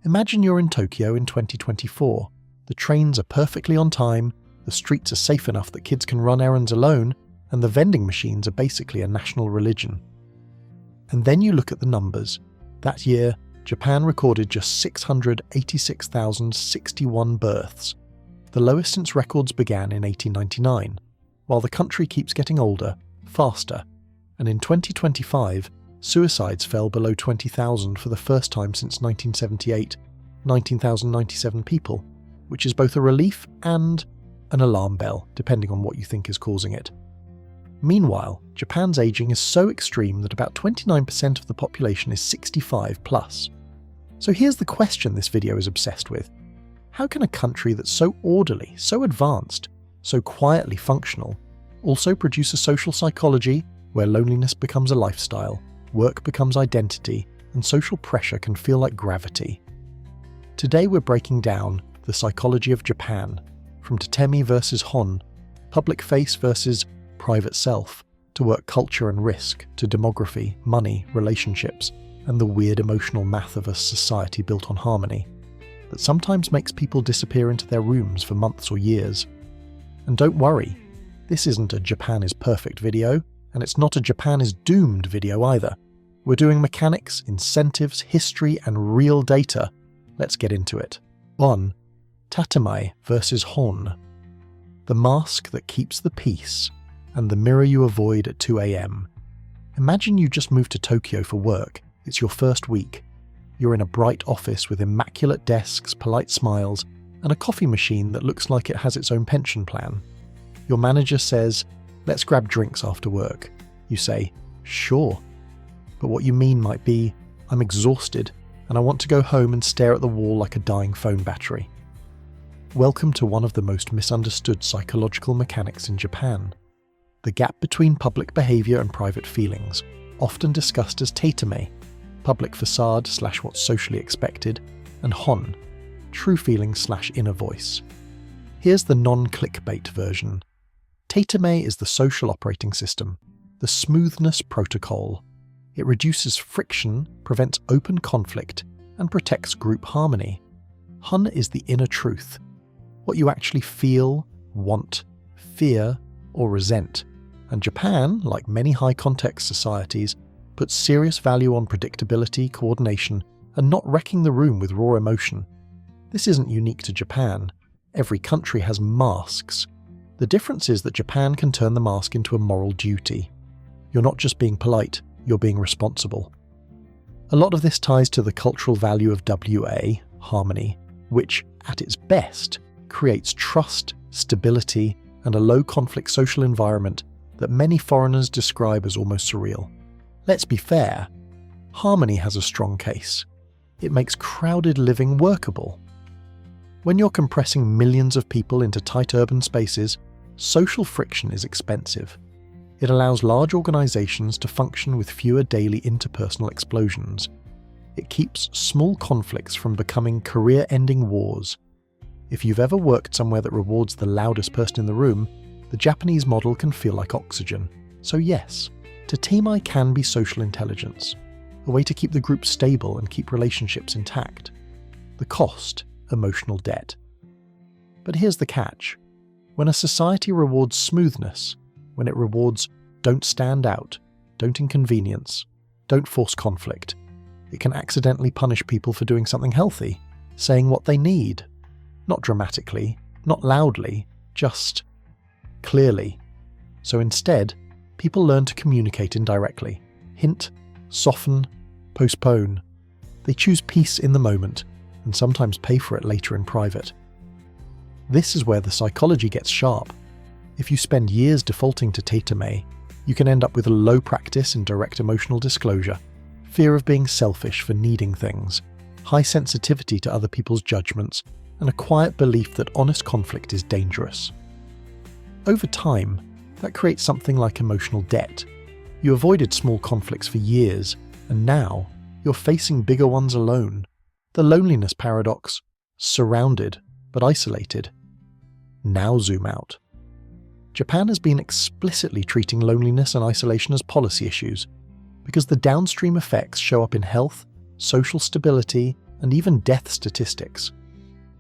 Imagine you're in Tokyo in 2024. The trains are perfectly on time, the streets are safe enough that kids can run errands alone, and the vending machines are basically a national religion. And then you look at the numbers. That year, Japan recorded just 686,061 births, the lowest since records began in 1899, while the country keeps getting older, faster, and in 2025, suicides fell below 20,000 for the first time since 1978, 19,097 people, which is both a relief and an alarm bell, depending on what you think is causing it. Meanwhile, Japan's aging is so extreme that about 29% of the population is 65 plus. So here's the question this video is obsessed with. How can a country that's so orderly, so advanced, so quietly functional, also produce a social psychology where loneliness becomes a lifestyle, work becomes identity, and social pressure can feel like gravity? Today we're breaking down the psychology of Japan, from Tatemae versus honne, public face versus private self, to work culture and risk, to demography, money, relationships, and the weird emotional math of a society built on harmony that sometimes makes people disappear into their rooms for months or years. And don't worry, this isn't a Japan is perfect video, and it's not a Japan is doomed video either. We're doing mechanics, incentives, history, and real data. Let's get into it. 1. Tatemae versus honne. The mask that keeps the peace, and the mirror you avoid at 2 a.m. Imagine you just moved to Tokyo for work. It's your first week. You're in a bright office with immaculate desks, polite smiles, and a coffee machine that looks like it has its own pension plan. Your manager says, "Let's grab drinks after work." You say, "Sure." But what you mean might be, "I'm exhausted, and I want to go home and stare at the wall like a dying phone battery." Welcome to one of the most misunderstood psychological mechanics in Japan. The gap between public behavior and private feelings, often discussed as tatemae, public facade / what's socially expected, and honne, true feelings / inner voice. Here's the non-clickbait version. Tatemae is the social operating system, the smoothness protocol. It reduces friction, prevents open conflict, and protects group harmony. Honne is the inner truth, what you actually feel, want, fear, or resent. And Japan, like many high-context societies, puts serious value on predictability, coordination, and not wrecking the room with raw emotion. This isn't unique to Japan. Every country has masks. The difference is that Japan can turn the mask into a moral duty. You're not just being polite, you're being responsible. A lot of this ties to the cultural value of WA, harmony, which, at its best, creates trust, stability, and a low-conflict social environment that many foreigners describe as almost surreal. Let's be fair, harmony has a strong case. It makes crowded living workable. When you're compressing millions of people into tight urban spaces, social friction is expensive. It allows large organizations to function with fewer daily interpersonal explosions. It keeps small conflicts from becoming career-ending wars. If you've ever worked somewhere that rewards the loudest person in the room, the Japanese model can feel like oxygen. So yes, Tatemae can be social intelligence, a way to keep the group stable and keep relationships intact. The cost, emotional debt. But here's the catch. When a society rewards smoothness, when it rewards don't stand out, don't inconvenience, don't force conflict, it can accidentally punish people for doing something healthy, saying what they need. Not dramatically, not loudly, just clearly. So instead, people learn to communicate indirectly, hint, soften, postpone. They choose peace in the moment, and sometimes pay for it later in private. This is where the psychology gets sharp. If you spend years defaulting to tatemae, you can end up with a low practice in direct emotional disclosure, fear of being selfish for needing things, high sensitivity to other people's judgments, and a quiet belief that honest conflict is dangerous. Over time, that creates something like emotional debt. You avoided small conflicts for years, and now you're facing bigger ones alone. The loneliness paradox, surrounded but isolated. Now zoom out. Japan has been explicitly treating loneliness and isolation as policy issues, because the downstream effects show up in health, social stability, and even death statistics.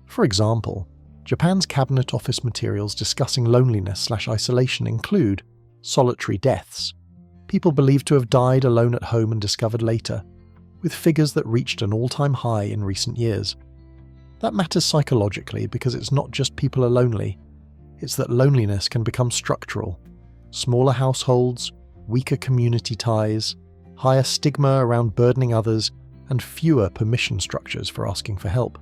For example, Japan's Cabinet Office materials discussing loneliness/isolation include solitary deaths, people believed to have died alone at home and discovered later, with figures that reached an all-time high in recent years. That matters psychologically because it's not just people are lonely, it's that loneliness can become structural. Smaller households, weaker community ties, higher stigma around burdening others, and fewer permission structures for asking for help.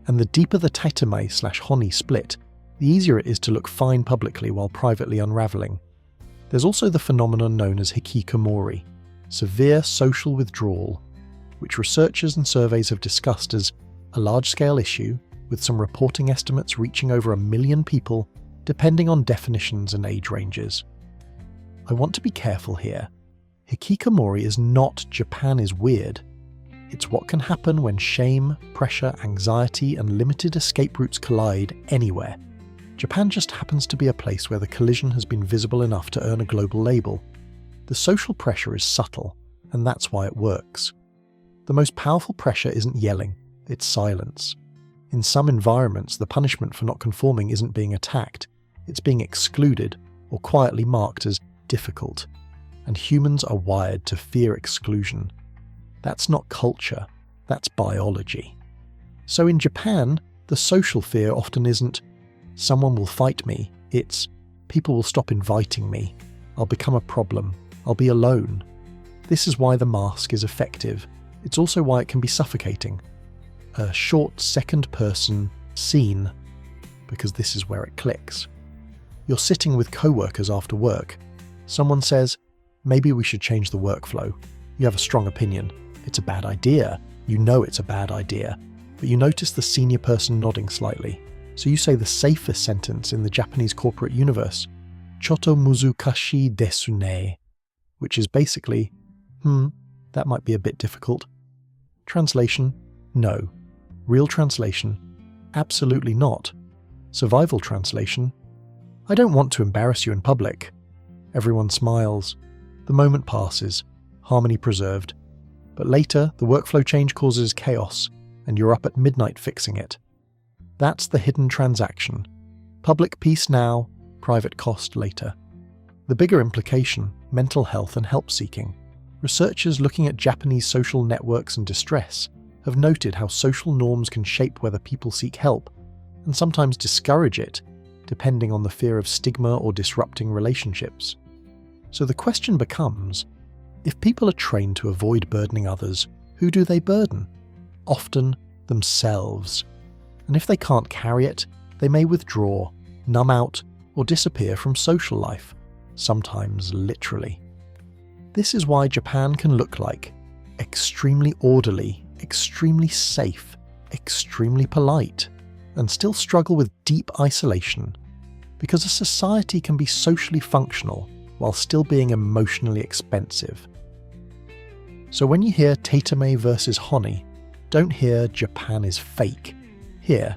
And the deeper the Tatemae/honne split, the easier it is to look fine publicly while privately unravelling. There's also the phenomenon known as hikikomori, severe social withdrawal, which researchers and surveys have discussed as a large-scale issue, with some reporting estimates reaching over 1 million people, depending on definitions and age ranges. I want to be careful here. Hikikomori is not Japan is weird. It's what can happen when shame, pressure, anxiety, and limited escape routes collide anywhere. Japan just happens to be a place where the collision has been visible enough to earn a global label. The social pressure is subtle, and that's why it works. The most powerful pressure isn't yelling, it's silence. In some environments, the punishment for not conforming isn't being attacked, it's being excluded or quietly marked as difficult. And humans are wired to fear exclusion. That's not culture, that's biology. So in Japan, the social fear often isn't, someone will fight me, it's, people will stop inviting me, I'll become a problem, I'll be alone. This is why the mask is effective. It's also why it can be suffocating. A short second-person scene, because this is where it clicks. You're sitting with co-workers after work. Someone says, maybe we should change the workflow. You have a strong opinion. It's a bad idea. You know it's a bad idea. But you notice the senior person nodding slightly. So you say the safest sentence in the Japanese corporate universe, choto muzukashi desu ne, which is basically, that might be a bit difficult. Translation, no. Real translation, absolutely not. Survival translation, I don't want to embarrass you in public. Everyone smiles. The moment passes, harmony preserved. But later, the workflow change causes chaos, and you're up at midnight fixing it. That's the hidden transaction. Public peace now, private cost later. The bigger implication, mental health and help seeking. Researchers looking at Japanese social networks and distress have noted how social norms can shape whether people seek help, and sometimes discourage it, depending on the fear of stigma or disrupting relationships. So the question becomes, if people are trained to avoid burdening others, who do they burden? Often themselves. And if they can't carry it, they may withdraw, numb out, or disappear from social life, sometimes literally. This is why Japan can look like extremely orderly, extremely safe, extremely polite, and still struggle with deep isolation, because a society can be socially functional while still being emotionally expensive. So when you hear Tatemae versus honne, don't hear Japan is fake. Hear,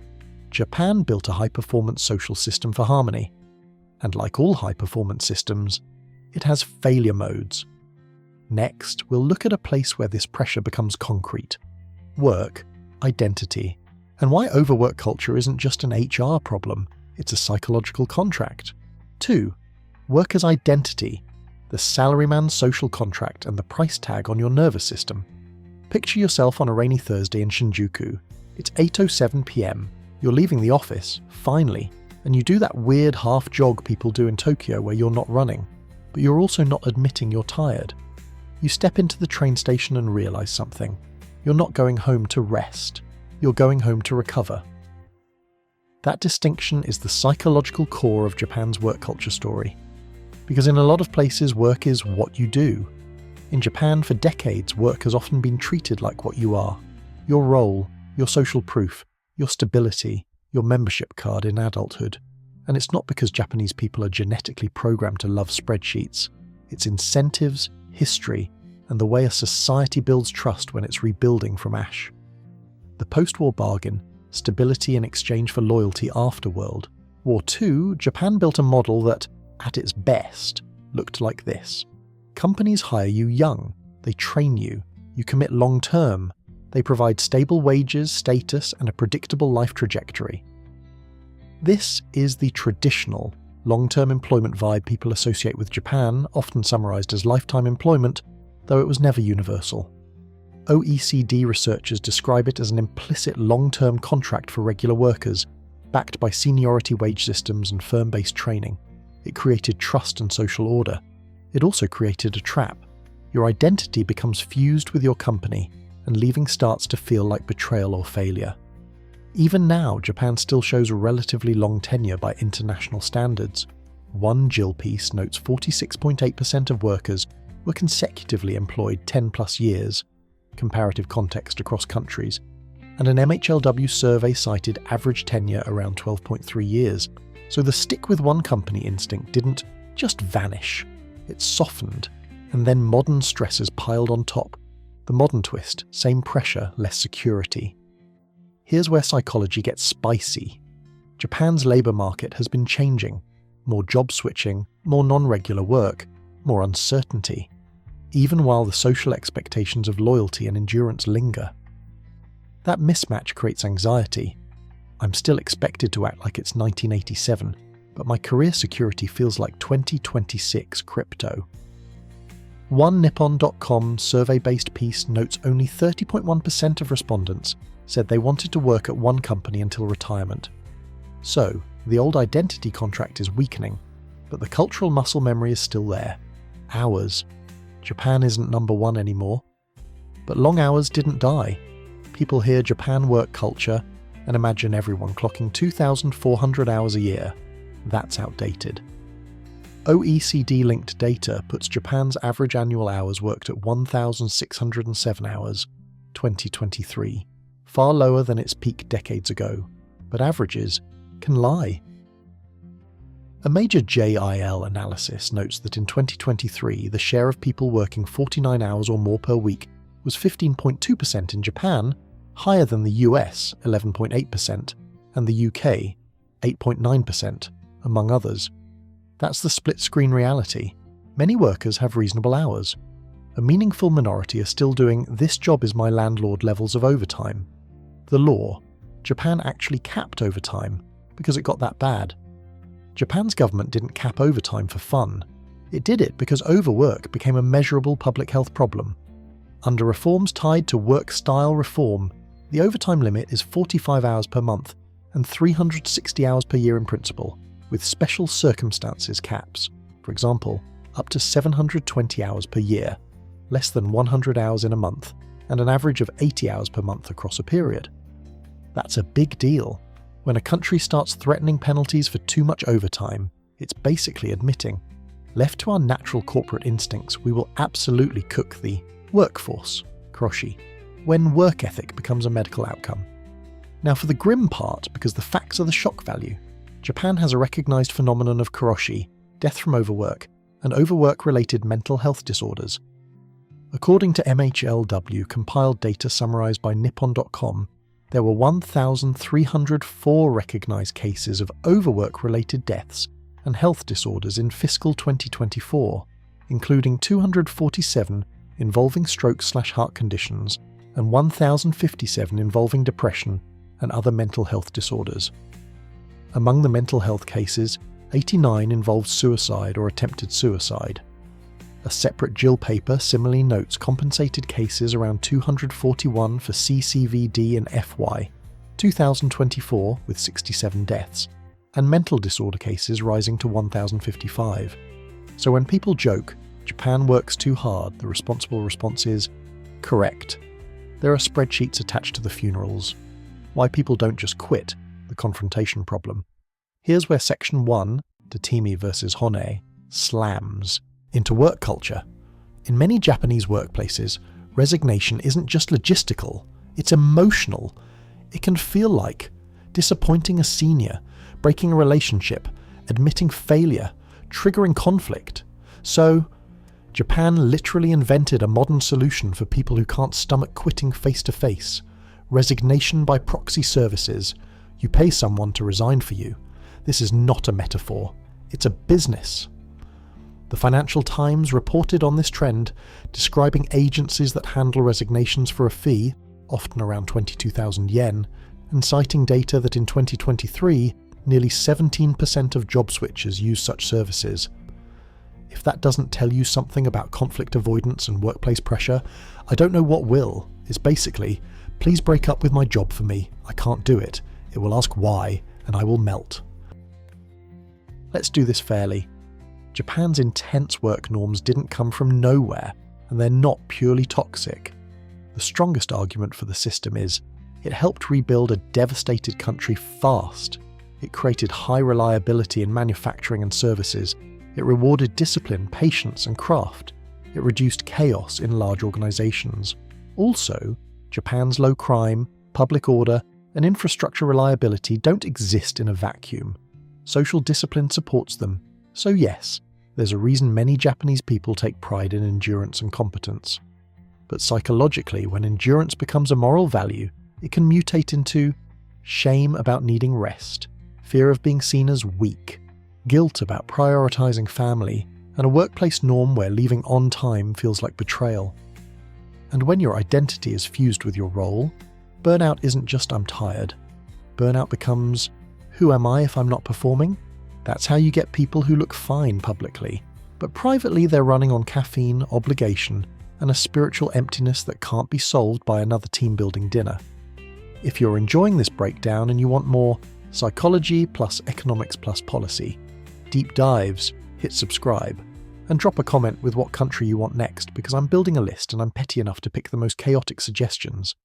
Japan built a high-performance social system for harmony, and like all high-performance systems, it has failure modes. Next, we'll look at a place where this pressure becomes concrete. Work, identity, and why overwork culture isn't just an HR problem, it's a psychological contract. 2. Work as identity, the salaryman's social contract and the price tag on your nervous system. Picture yourself on a rainy Thursday in Shinjuku. It's 8:07 p.m. You're leaving the office, finally, and you do that weird half-jog people do in Tokyo where you're not running, but you're also not admitting you're tired. You step into the train station and realise something. You're not going home to rest. You're going home to recover. That distinction is the psychological core of Japan's work culture story. Because in a lot of places, work is what you do. In Japan, for decades, work has often been treated like what you are. Your role, your social proof, your stability, your membership card in adulthood. And it's not because Japanese people are genetically programmed to love spreadsheets. It's incentives, history, and the way a society builds trust when it's rebuilding from ash. The post-war bargain, stability in exchange for loyalty after World War II, Japan built a model that, at its best, looked like this. Companies hire you young, they train you, you commit long-term, They provide stable wages, status, and a predictable life trajectory. This is the traditional, long-term employment vibe people associate with Japan, often summarized as lifetime employment, though it was never universal. OECD researchers describe it as an implicit long-term contract for regular workers, backed by seniority wage systems and firm-based training. It created trust and social order. It also created a trap. Your identity becomes fused with your company, and leaving starts to feel like betrayal or failure. Even now, Japan still shows a relatively long tenure by international standards. One JIL piece notes 46.8% of workers were consecutively employed 10+ years, comparative context across countries, and an MHLW survey cited average tenure around 12.3 years, so the stick with one company instinct didn't just vanish, it softened, and then modern stresses piled on top. The modern twist, same pressure, less security. Here's where psychology gets spicy. Japan's labour market has been changing. More job switching, more non-regular work, more uncertainty, even while the social expectations of loyalty and endurance linger. That mismatch creates anxiety. I'm still expected to act like it's 1987, but my career security feels like 2026 crypto. One Nippon.com survey-based piece notes only 30.1% of respondents said they wanted to work at one company until retirement. So, the old identity contract is weakening, but the cultural muscle memory is still there. Hours. Japan isn't number one anymore. But long hours didn't die. People hear Japan work culture and imagine everyone clocking 2,400 hours a year. That's outdated. OECD-linked data puts Japan's average annual hours worked at 1,607 hours, 2023, far lower than its peak decades ago, but averages can lie. A major JIL analysis notes that in 2023, the share of people working 49 hours or more per week was 15.2% in Japan, higher than the US, 11.8%, and the UK, 8.9%, among others. That's the split-screen reality. Many workers have reasonable hours. A meaningful minority are still doing "this job is my landlord" levels of overtime. The law. Japan actually capped overtime because it got that bad. Japan's government didn't cap overtime for fun. It did it because overwork became a measurable public health problem. Under reforms tied to work-style reform, the overtime limit is 45 hours per month and 360 hours per year in principle, with special circumstances caps. For example, up to 720 hours per year, less than 100 hours in a month, and an average of 80 hours per month across a period. That's a big deal. When a country starts threatening penalties for too much overtime, it's basically admitting, left to our natural corporate instincts, we will absolutely cook the workforce, karoshi, when work ethic becomes a medical outcome. Now for the grim part, because the facts are the shock value, Japan has a recognised phenomenon of karoshi, death from overwork, and overwork-related mental health disorders. According to MHLW compiled data summarised by Nippon.com, there were 1,304 recognised cases of overwork-related deaths and health disorders in fiscal 2024, including 247 involving stroke/heart conditions and 1,057 involving depression and other mental health disorders. Among the mental health cases, 89 involved suicide or attempted suicide. A separate JIL paper similarly notes compensated cases around 241 for CCVD and FY, 2024 with 67 deaths, and mental disorder cases rising to 1,055. So when people joke, Japan works too hard, the responsible response is, correct. There are spreadsheets attached to the funerals. Why people don't just quit, the confrontation problem. Here's where Section 1, Tatemae versus honne, slams into work culture. In many Japanese workplaces, resignation isn't just logistical, it's emotional. It can feel like disappointing a senior, breaking a relationship, admitting failure, triggering conflict. So, Japan literally invented a modern solution for people who can't stomach quitting face-to-face. Resignation by proxy services. You pay someone to resign for you. This is not a metaphor. It's a business. The Financial Times reported on this trend, describing agencies that handle resignations for a fee, often around 22,000 yen, and citing data that in 2023, nearly 17% of job switchers use such services. If that doesn't tell you something about conflict avoidance and workplace pressure, I don't know what will. It's basically, please break up with my job for me, I can't do it. It will ask why, and I will melt. Let's do this fairly. Japan's intense work norms didn't come from nowhere, and they're not purely toxic. The strongest argument for the system is, it helped rebuild a devastated country fast. It created high reliability in manufacturing and services. It rewarded discipline, patience, and craft. It reduced chaos in large organizations. Also, Japan's low crime, public order, and infrastructure reliability don't exist in a vacuum. Social discipline supports them. So yes, there's a reason many Japanese people take pride in endurance and competence. But psychologically, when endurance becomes a moral value, it can mutate into shame about needing rest, fear of being seen as weak, guilt about prioritizing family, and a workplace norm where leaving on time feels like betrayal. And when your identity is fused with your role, burnout isn't just "I'm tired." Burnout becomes, who am I if I'm not performing? That's how you get people who look fine publicly, but privately they're running on caffeine, obligation, and a spiritual emptiness that can't be solved by another team-building dinner. If you're enjoying this breakdown and you want more psychology plus economics plus policy, deep dives, hit subscribe, and drop a comment with what country you want next, because I'm building a list and I'm petty enough to pick the most chaotic suggestions.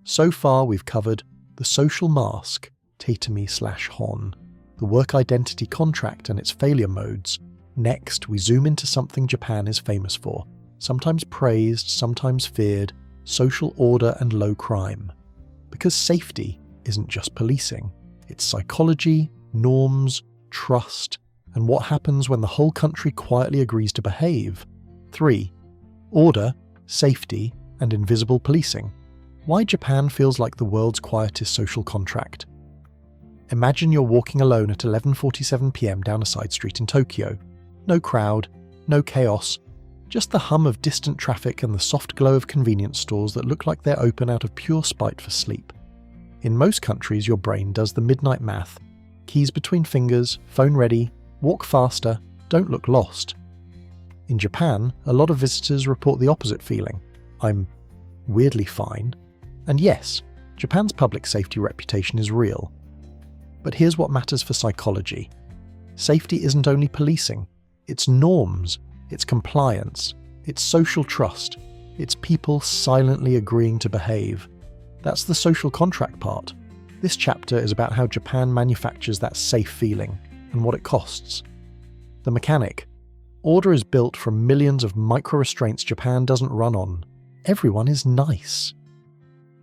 So far we've covered the social mask, Tatemae/honne, the work identity contract and its failure modes. Next, we zoom into something Japan is famous for, sometimes praised, sometimes feared, social order and low crime. Because safety isn't just policing, it's psychology, norms, trust, and what happens when the whole country quietly agrees to behave. 3. Order, safety, and invisible policing. Why Japan feels like the world's quietest social contract. Imagine you're walking alone at 11:47 p.m. down a side street in Tokyo. No crowd, no chaos, just the hum of distant traffic and the soft glow of convenience stores that look like they're open out of pure spite for sleep. In most countries, your brain does the midnight math. Keys between fingers, phone ready, walk faster, don't look lost. In Japan, a lot of visitors report the opposite feeling. I'm weirdly fine. And yes, Japan's public safety reputation is real. But here's what matters for psychology. Safety isn't only policing, it's norms, it's compliance, it's social trust, it's people silently agreeing to behave. That's the social contract part. This chapter is about how Japan manufactures that safe feeling and what it costs. The mechanic. Order is built from millions of micro-restraints Japan doesn't run on. Everyone is nice.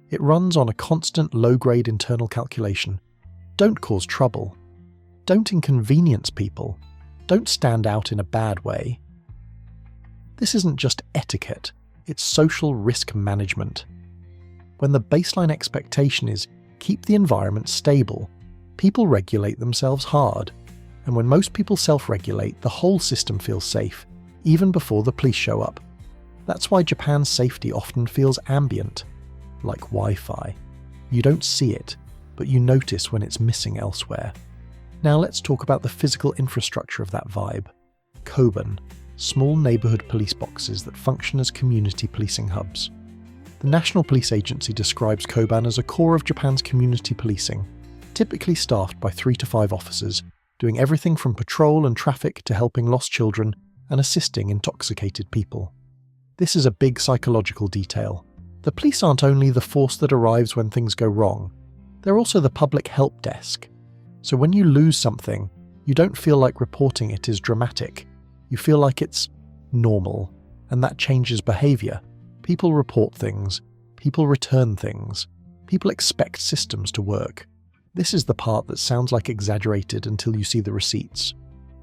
It runs on a constant low-grade internal calculation. Don't cause trouble. Don't inconvenience people. Don't stand out in a bad way. This isn't just etiquette, it's social risk management. When the baseline expectation is keep the environment stable, people regulate themselves hard. And when most people self-regulate, the whole system feels safe, even before the police show up. That's why Japan's safety often feels ambient, like Wi-Fi. You don't see it, but you notice when it's missing elsewhere. Now let's talk about the physical infrastructure of that vibe. Koban, small neighborhood police boxes that function as community policing hubs. The National Police Agency describes Koban as a core of Japan's community policing, typically staffed by 3 to 5 officers, doing everything from patrol and traffic to helping lost children and assisting intoxicated people. This is a big psychological detail. The police aren't only the force that arrives when things go wrong, they're also the public help desk. So when you lose something, you don't feel like reporting it is dramatic. You feel like it's normal, and that changes behavior. People report things, people return things, people expect systems to work. This is the part that sounds like exaggerated until you see the receipts.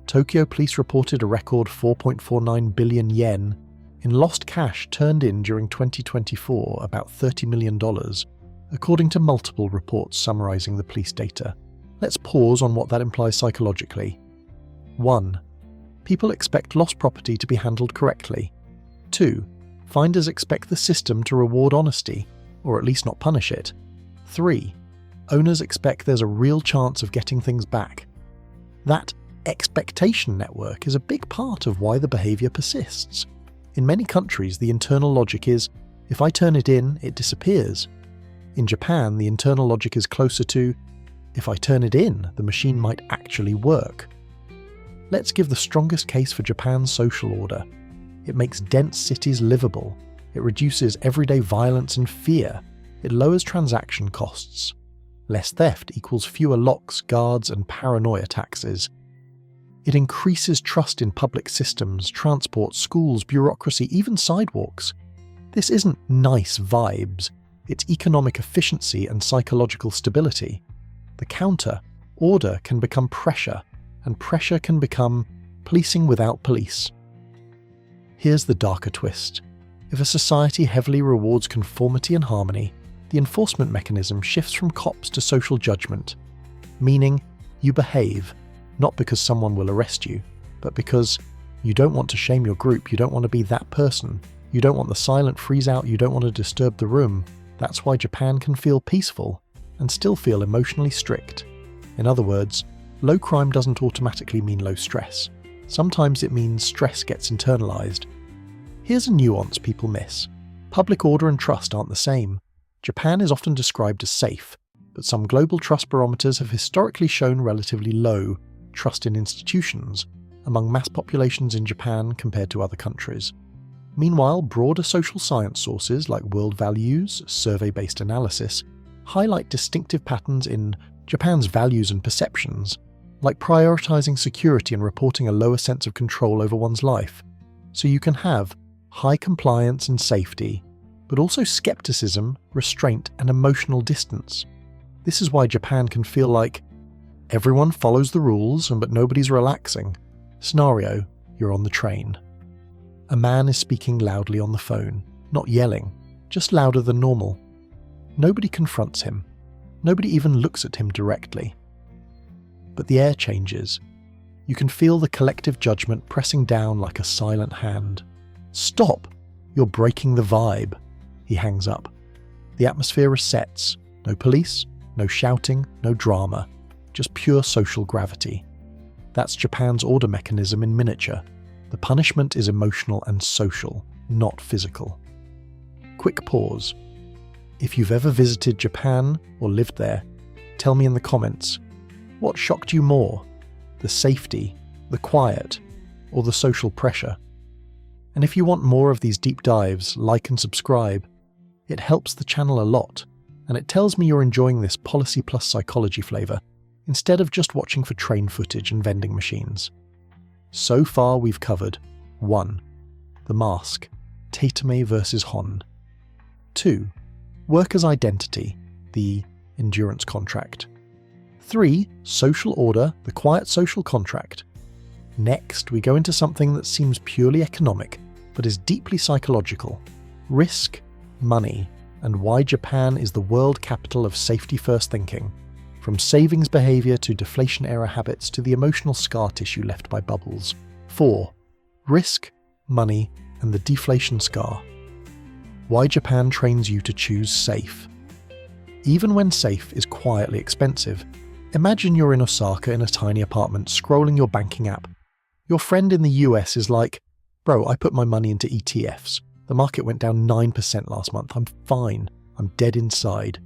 Tokyo police reported a record 4.49 billion yen in lost cash turned in during 2024, about $30 million, according to multiple reports summarizing the police data. Let's pause on what that implies psychologically. 1. People expect lost property to be handled correctly. 2. Finders expect the system to reward honesty, or at least not punish it. 3. Owners expect there's a real chance of getting things back. That expectation network is a big part of why the behaviour persists. In many countries, the internal logic is, if I turn it in, it disappears. In Japan, the internal logic is closer to, if I turn it in, the machine might actually work. Let's give the strongest case for Japan's social order. It makes dense cities livable. It reduces everyday violence and fear. It lowers transaction costs. Less theft equals fewer locks, guards, and paranoia taxes. It increases trust in public systems, transport, schools, bureaucracy, even sidewalks. This isn't nice vibes. It's economic efficiency and psychological stability. The counter, order, can become pressure, and pressure can become policing without police. Here's the darker twist. If a society heavily rewards conformity and harmony, the enforcement mechanism shifts from cops to social judgment, meaning you behave, not because someone will arrest you, but because you don't want to shame your group, you don't want to be that person, you don't want the silent freeze out, you don't want to disturb the room. That's why Japan can feel peaceful and still feel emotionally strict. In other words, low crime doesn't automatically mean low stress. Sometimes it means stress gets internalized. Here's a nuance people miss. Public order and trust aren't the same. Japan is often described as safe, but some global trust barometers have historically shown relatively low trust in institutions among mass populations in Japan compared to other countries. Meanwhile, broader social science sources like world values, survey-based analysis, highlight distinctive patterns in Japan's values and perceptions, like prioritizing security and reporting a lower sense of control over one's life. So you can have high compliance and safety, but also skepticism, restraint, and emotional distance. This is why Japan can feel like everyone follows the rules, but nobody's relaxing. Scenario: you're on the train. A man is speaking loudly on the phone, not yelling, just louder than normal. Nobody confronts him. Nobody even looks at him directly. But the air changes. You can feel the collective judgment pressing down like a silent hand. Stop! You're breaking the vibe. He hangs up. The atmosphere resets. No police, no shouting, no drama. Just pure social gravity. That's Japan's order mechanism in miniature. The punishment is emotional and social, not physical. Quick pause. If you've ever visited Japan or lived there, tell me in the comments, what shocked you more? The safety, the quiet, or the social pressure? And if you want more of these deep dives, like and subscribe. It helps the channel a lot, and it tells me you're enjoying this policy plus psychology flavour, instead of just watching for train footage and vending machines. So far we've covered 1. The mask, Tatemae versus honne. 2. Workers' identity, the endurance contract. 3. Social order, the quiet social contract. Next, we go into something that seems purely economic, but is deeply psychological. Risk, money, and why Japan is the world capital of safety-first thinking. From savings behaviour to deflation-era habits to the emotional scar tissue left by bubbles. 4. Risk, money, and the deflation scar. Why Japan trains you to choose safe. Even when safe is quietly expensive. Imagine you're in Osaka in a tiny apartment scrolling your banking app. Your friend in the US is like, "Bro, I put my money into ETFs. The market went down 9% last month. I'm fine. I'm dead inside."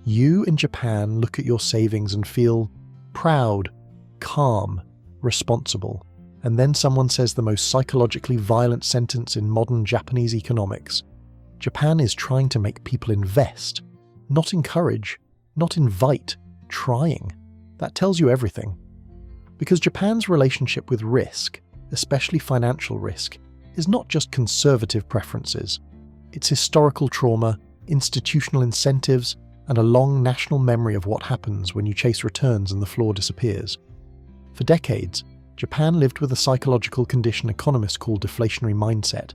You in Japan look at your savings and feel proud, calm, responsible. And then someone says the most psychologically violent sentence in modern Japanese economics. Japan is trying to make people invest, not encourage, not invite, trying. That tells you everything. Because Japan's relationship with risk, especially financial risk, is not just conservative preferences. It's historical trauma, institutional incentives, and a long national memory of what happens when you chase returns and the floor disappears. For decades, Japan lived with a psychological condition economists call deflationary mindset,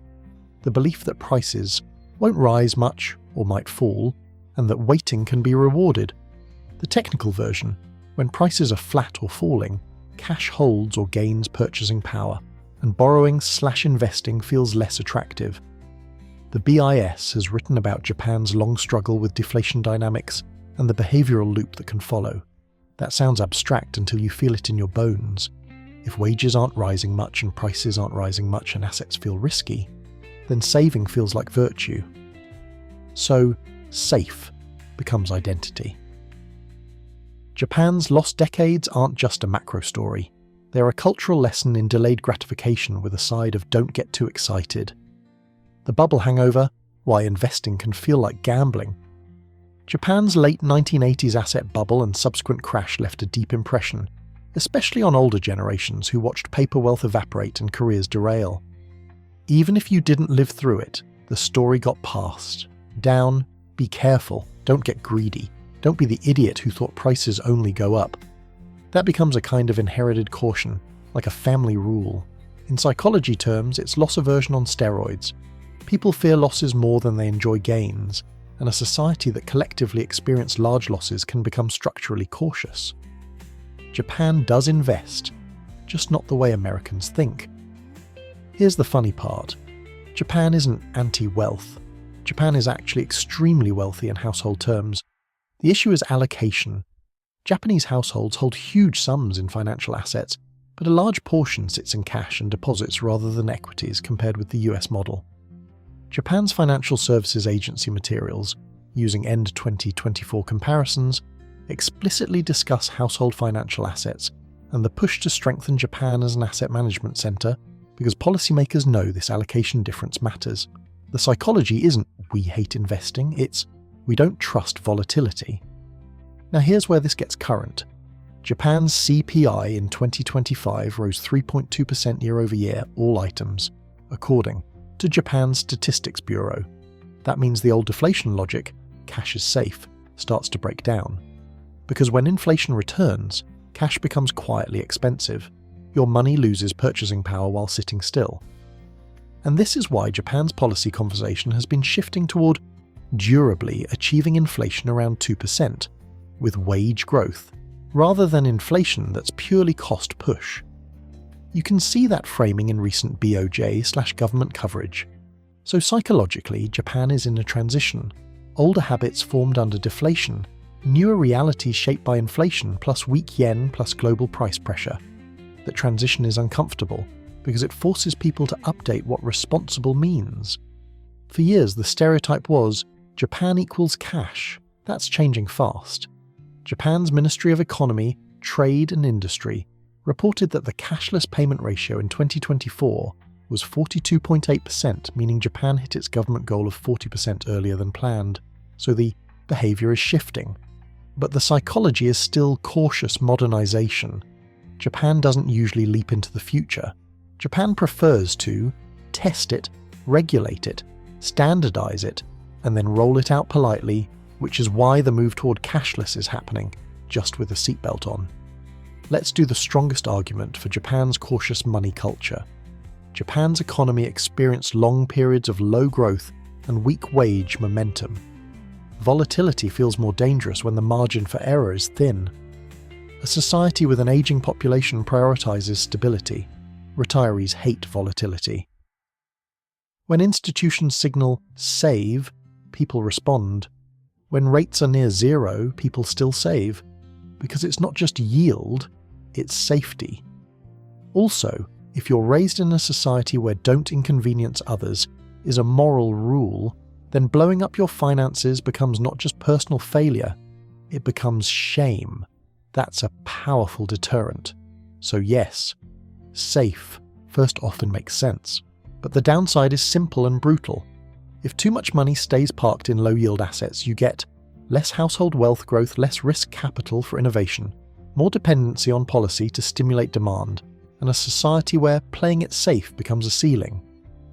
the belief that prices won't rise much or might fall, and that waiting can be rewarded. The technical version, when prices are flat or falling, cash holds or gains purchasing power, and borrowing/investing feels less attractive. The BIS has written about Japan's long struggle with deflation dynamics and the behavioural loop that can follow. That sounds abstract until you feel it in your bones. If wages aren't rising much and prices aren't rising much and assets feel risky, then saving feels like virtue. So, safe becomes identity. Japan's lost decades aren't just a macro story. They're a cultural lesson in delayed gratification with a side of don't get too excited. The bubble hangover, why investing can feel like gambling. Japan's late 1980s asset bubble and subsequent crash left a deep impression, especially on older generations who watched paper wealth evaporate and careers derail. Even if you didn't live through it, the story got passed. Down, be careful, don't get greedy, don't be the idiot who thought prices only go up. That becomes a kind of inherited caution, like a family rule. In psychology terms, it's loss aversion on steroids. People fear losses more than they enjoy gains, and a society that collectively experiences large losses can become structurally cautious. Japan does invest, just not the way Americans think. Here's the funny part. Japan isn't anti-wealth. Japan is actually extremely wealthy in household terms. The issue is allocation. Japanese households hold huge sums in financial assets, but a large portion sits in cash and deposits rather than equities compared with the US model. Japan's Financial Services Agency materials, using end 2024 comparisons, explicitly discuss household financial assets and the push to strengthen Japan as an asset management centre because policymakers know this allocation difference matters. The psychology isn't we hate investing, it's we don't trust volatility. Now here's where this gets current. Japan's CPI in 2025 rose 3.2% year over year, all items, according to Japan's Statistics Bureau. That means the old deflation logic, cash is safe, starts to break down. Because when inflation returns, cash becomes quietly expensive. Your money loses purchasing power while sitting still. And this is why Japan's policy conversation has been shifting toward durably achieving inflation around 2%, with wage growth, rather than inflation that's purely cost push. You can see that framing in recent BOJ/government coverage. So psychologically, Japan is in a transition. Older habits formed under deflation, newer realities shaped by inflation plus weak yen plus global price pressure. That transition is uncomfortable because it forces people to update what responsible means. For years, the stereotype was Japan equals cash. That's changing fast. Japan's Ministry of Economy, Trade and Industry reported that the cashless payment ratio in 2024 was 42.8%, meaning Japan hit its government goal of 40% earlier than planned. So the behaviour is shifting. But the psychology is still cautious modernization. Japan doesn't usually leap into the future. Japan prefers to test it, regulate it, standardize it, and then roll it out politely, which is why the move toward cashless is happening, just with a seatbelt on. Let's do the strongest argument for Japan's cautious money culture. Japan's economy experienced long periods of low growth and weak wage momentum. Volatility feels more dangerous when the margin for error is thin. A society with an aging population prioritizes stability. Retirees hate volatility. When institutions signal save, people respond. When rates are near zero, people still save. Because it's not just yield, it's safety. Also, if you're raised in a society where don't inconvenience others is a moral rule, then blowing up your finances becomes not just personal failure, it becomes shame. That's a powerful deterrent. So yes, safe first often makes sense. But the downside is simple and brutal. If too much money stays parked in low-yield assets, you get less household wealth growth, less risk capital for innovation, more dependency on policy to stimulate demand, and a society where playing it safe becomes a ceiling.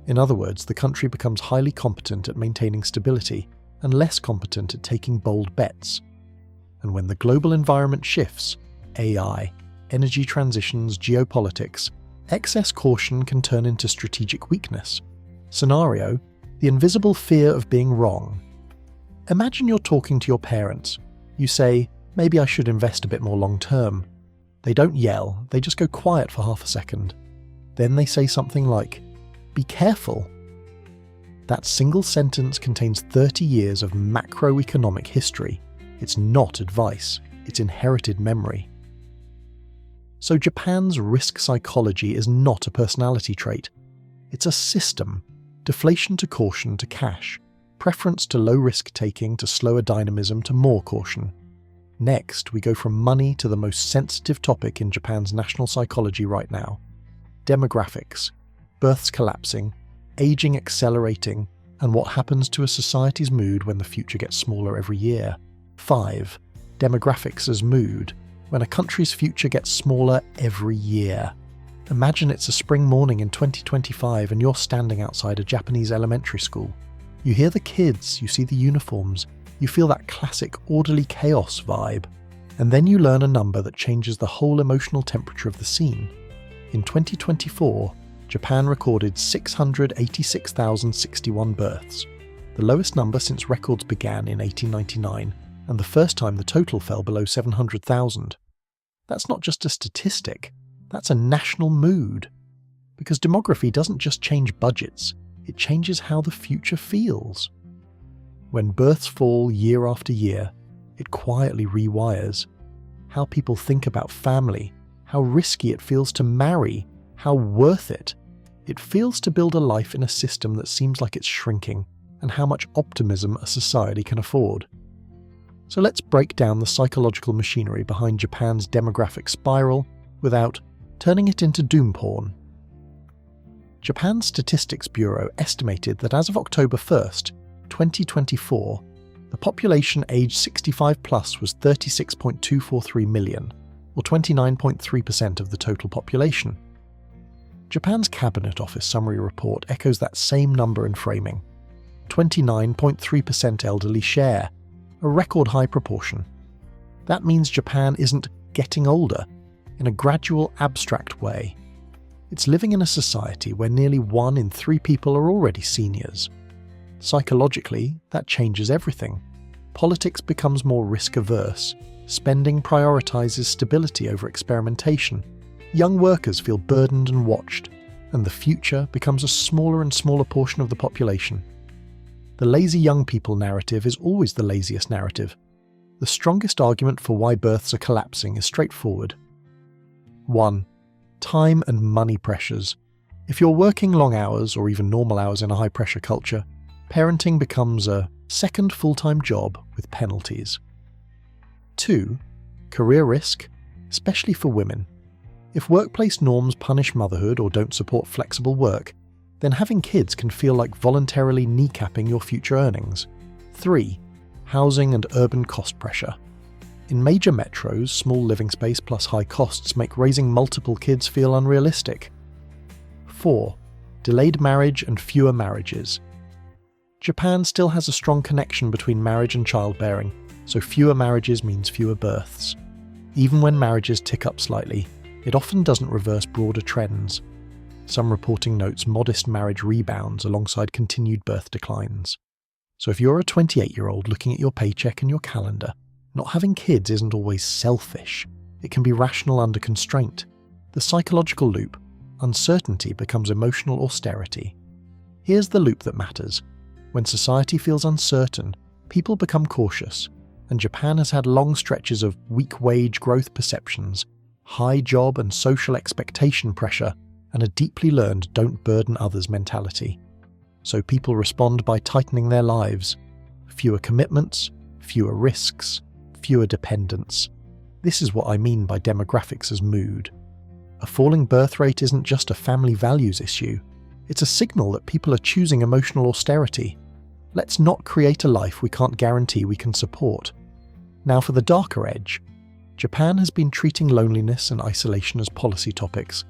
In other words, the country becomes highly competent at maintaining stability and less competent at taking bold bets. And when the global environment shifts, AI, energy transitions, geopolitics, excess caution can turn into strategic weakness. Scenario: the invisible fear of being wrong. Imagine you're talking to your parents. You say, maybe I should invest a bit more long term. They don't yell, they just go quiet for half a second. Then they say something like, be careful. That single sentence contains 30 years of macroeconomic history. It's not advice, it's inherited memory. So Japan's risk psychology is not a personality trait. It's a system. Deflation to caution to cash. Preference to low risk taking to slower dynamism to more caution. Next, we go from money to the most sensitive topic in Japan's national psychology right now. Demographics. Births collapsing, aging accelerating, and what happens to a society's mood when the future gets smaller every year. 5. Demographics as mood, when a country's future gets smaller every year. Imagine it's a spring morning in 2025 and you're standing outside a Japanese elementary school. You hear the kids, you see the uniforms, you feel that classic orderly chaos vibe, and then you learn a number that changes the whole emotional temperature of the scene. In 2024, Japan recorded 686,061 births, the lowest number since records began in 1899, and the first time the total fell below 700,000. That's not just a statistic, that's a national mood. Because demography doesn't just change budgets, it changes how the future feels. When births fall year after year, it quietly rewires how people think about family, how risky it feels to marry, how worth it feels to build a life in a system that seems like it's shrinking, and how much optimism a society can afford. So let's break down the psychological machinery behind Japan's demographic spiral without turning it into doom porn. Japan's Statistics Bureau estimated that as of October 1st, 2024, the population aged 65 plus was 36.243 million, or 29.3% of the total population. Japan's Cabinet Office summary report echoes that same number and framing. 29.3% elderly share, a record high proportion. That means Japan isn't getting older in a gradual, abstract way. It's living in a society where nearly 1 in 3 people are already seniors. Psychologically, that changes everything. Politics becomes more risk-averse. Spending prioritizes stability over experimentation. Young workers feel burdened and watched, and the future becomes a smaller and smaller portion of the population. The lazy young people narrative is always the laziest narrative. The strongest argument for why births are collapsing is straightforward. 1. Time and money pressures. If you're working long hours or even normal hours in a high-pressure culture, parenting becomes a second full-time job with penalties. 2. Career risk, especially for women. If workplace norms punish motherhood or don't support flexible work, then having kids can feel like voluntarily kneecapping your future earnings. 3. Housing and urban cost pressure. In major metros, small living space plus high costs make raising multiple kids feel unrealistic. 4. Delayed marriage and fewer marriages. Japan still has a strong connection between marriage and childbearing, so fewer marriages means fewer births. Even when marriages tick up slightly, it often doesn't reverse broader trends. Some reporting notes modest marriage rebounds alongside continued birth declines. So if you're a 28-year-old looking at your paycheck and your calendar, not having kids isn't always selfish. It can be rational under constraint. The psychological loop, uncertainty becomes emotional austerity. Here's the loop that matters. When society feels uncertain, people become cautious, and Japan has had long stretches of weak wage growth perceptions, high job and social expectation pressure, and a deeply learned don't burden others mentality. So people respond by tightening their lives. Fewer commitments, fewer risks, fewer dependents. This is what I mean by demographics as mood. A falling birth rate isn't just a family values issue. It's a signal that people are choosing emotional austerity. Let's not create a life we can't guarantee we can support. Now for the darker edge. Japan has been treating loneliness and isolation as policy topics,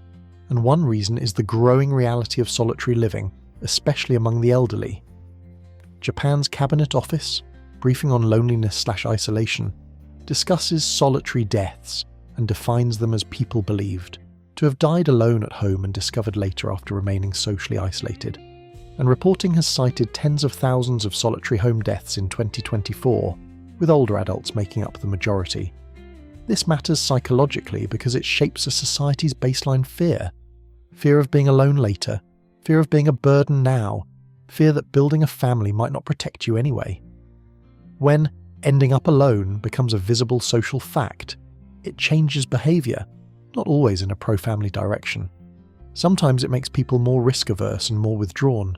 and one reason is the growing reality of solitary living, especially among the elderly. Japan's Cabinet Office, briefing on loneliness/isolation, discusses solitary deaths and defines them as people believed to have died alone at home and discovered later after remaining socially isolated. And reporting has cited tens of thousands of solitary home deaths in 2024, with older adults making up the majority. This matters psychologically because it shapes a society's baseline fear. Fear of being alone later, fear of being a burden now, fear that building a family might not protect you anyway. When ending up alone becomes a visible social fact, it changes behaviour, not always in a pro-family direction. Sometimes it makes people more risk-averse and more withdrawn.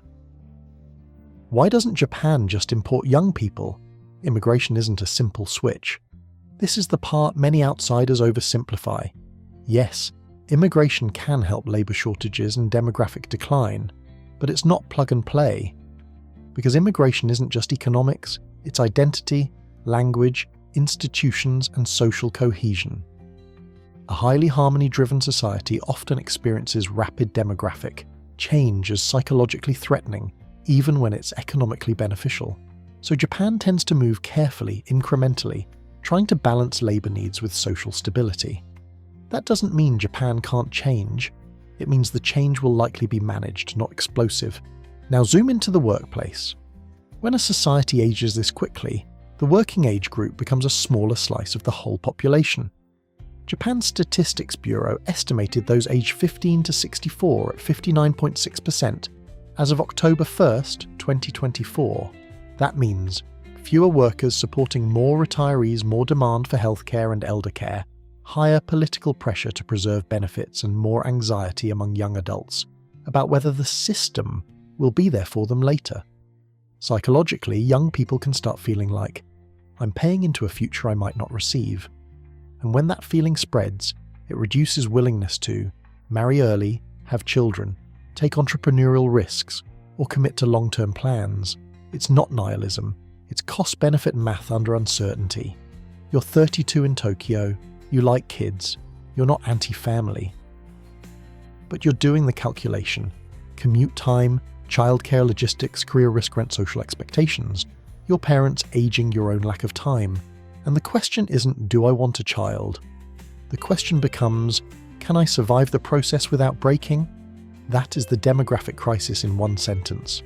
Why doesn't Japan just import young people? Immigration isn't a simple switch. This is the part many outsiders oversimplify. Yes, immigration can help labour shortages and demographic decline, but it's not plug and play. Because immigration isn't just economics, it's identity, language, institutions, and social cohesion. A highly harmony-driven society often experiences rapid demographic change as psychologically threatening, even when it's economically beneficial. So Japan tends to move carefully, incrementally, trying to balance labour needs with social stability. That doesn't mean Japan can't change. It means the change will likely be managed, not explosive. Now zoom into the workplace. When a society ages this quickly, the working age group becomes a smaller slice of the whole population. Japan's Statistics Bureau estimated those aged 15 to 64 at 59.6% as of October 1st, 2024. That means fewer workers supporting more retirees, more demand for healthcare and elder care, higher political pressure to preserve benefits, and more anxiety among young adults about whether the system will be there for them later. Psychologically, young people can start feeling like, I'm paying into a future I might not receive. And when that feeling spreads, it reduces willingness to marry early, have children, take entrepreneurial risks, or commit to long-term plans. It's not nihilism, it's cost-benefit math under uncertainty. You're 32 in Tokyo, you like kids, you're not anti-family. But you're doing the calculation. Commute time, childcare logistics, career risk, rent, social expectations, your parents aging, your own lack of time. And the question isn't, do I want a child? The question becomes, can I survive the process without breaking? That is the demographic crisis in one sentence.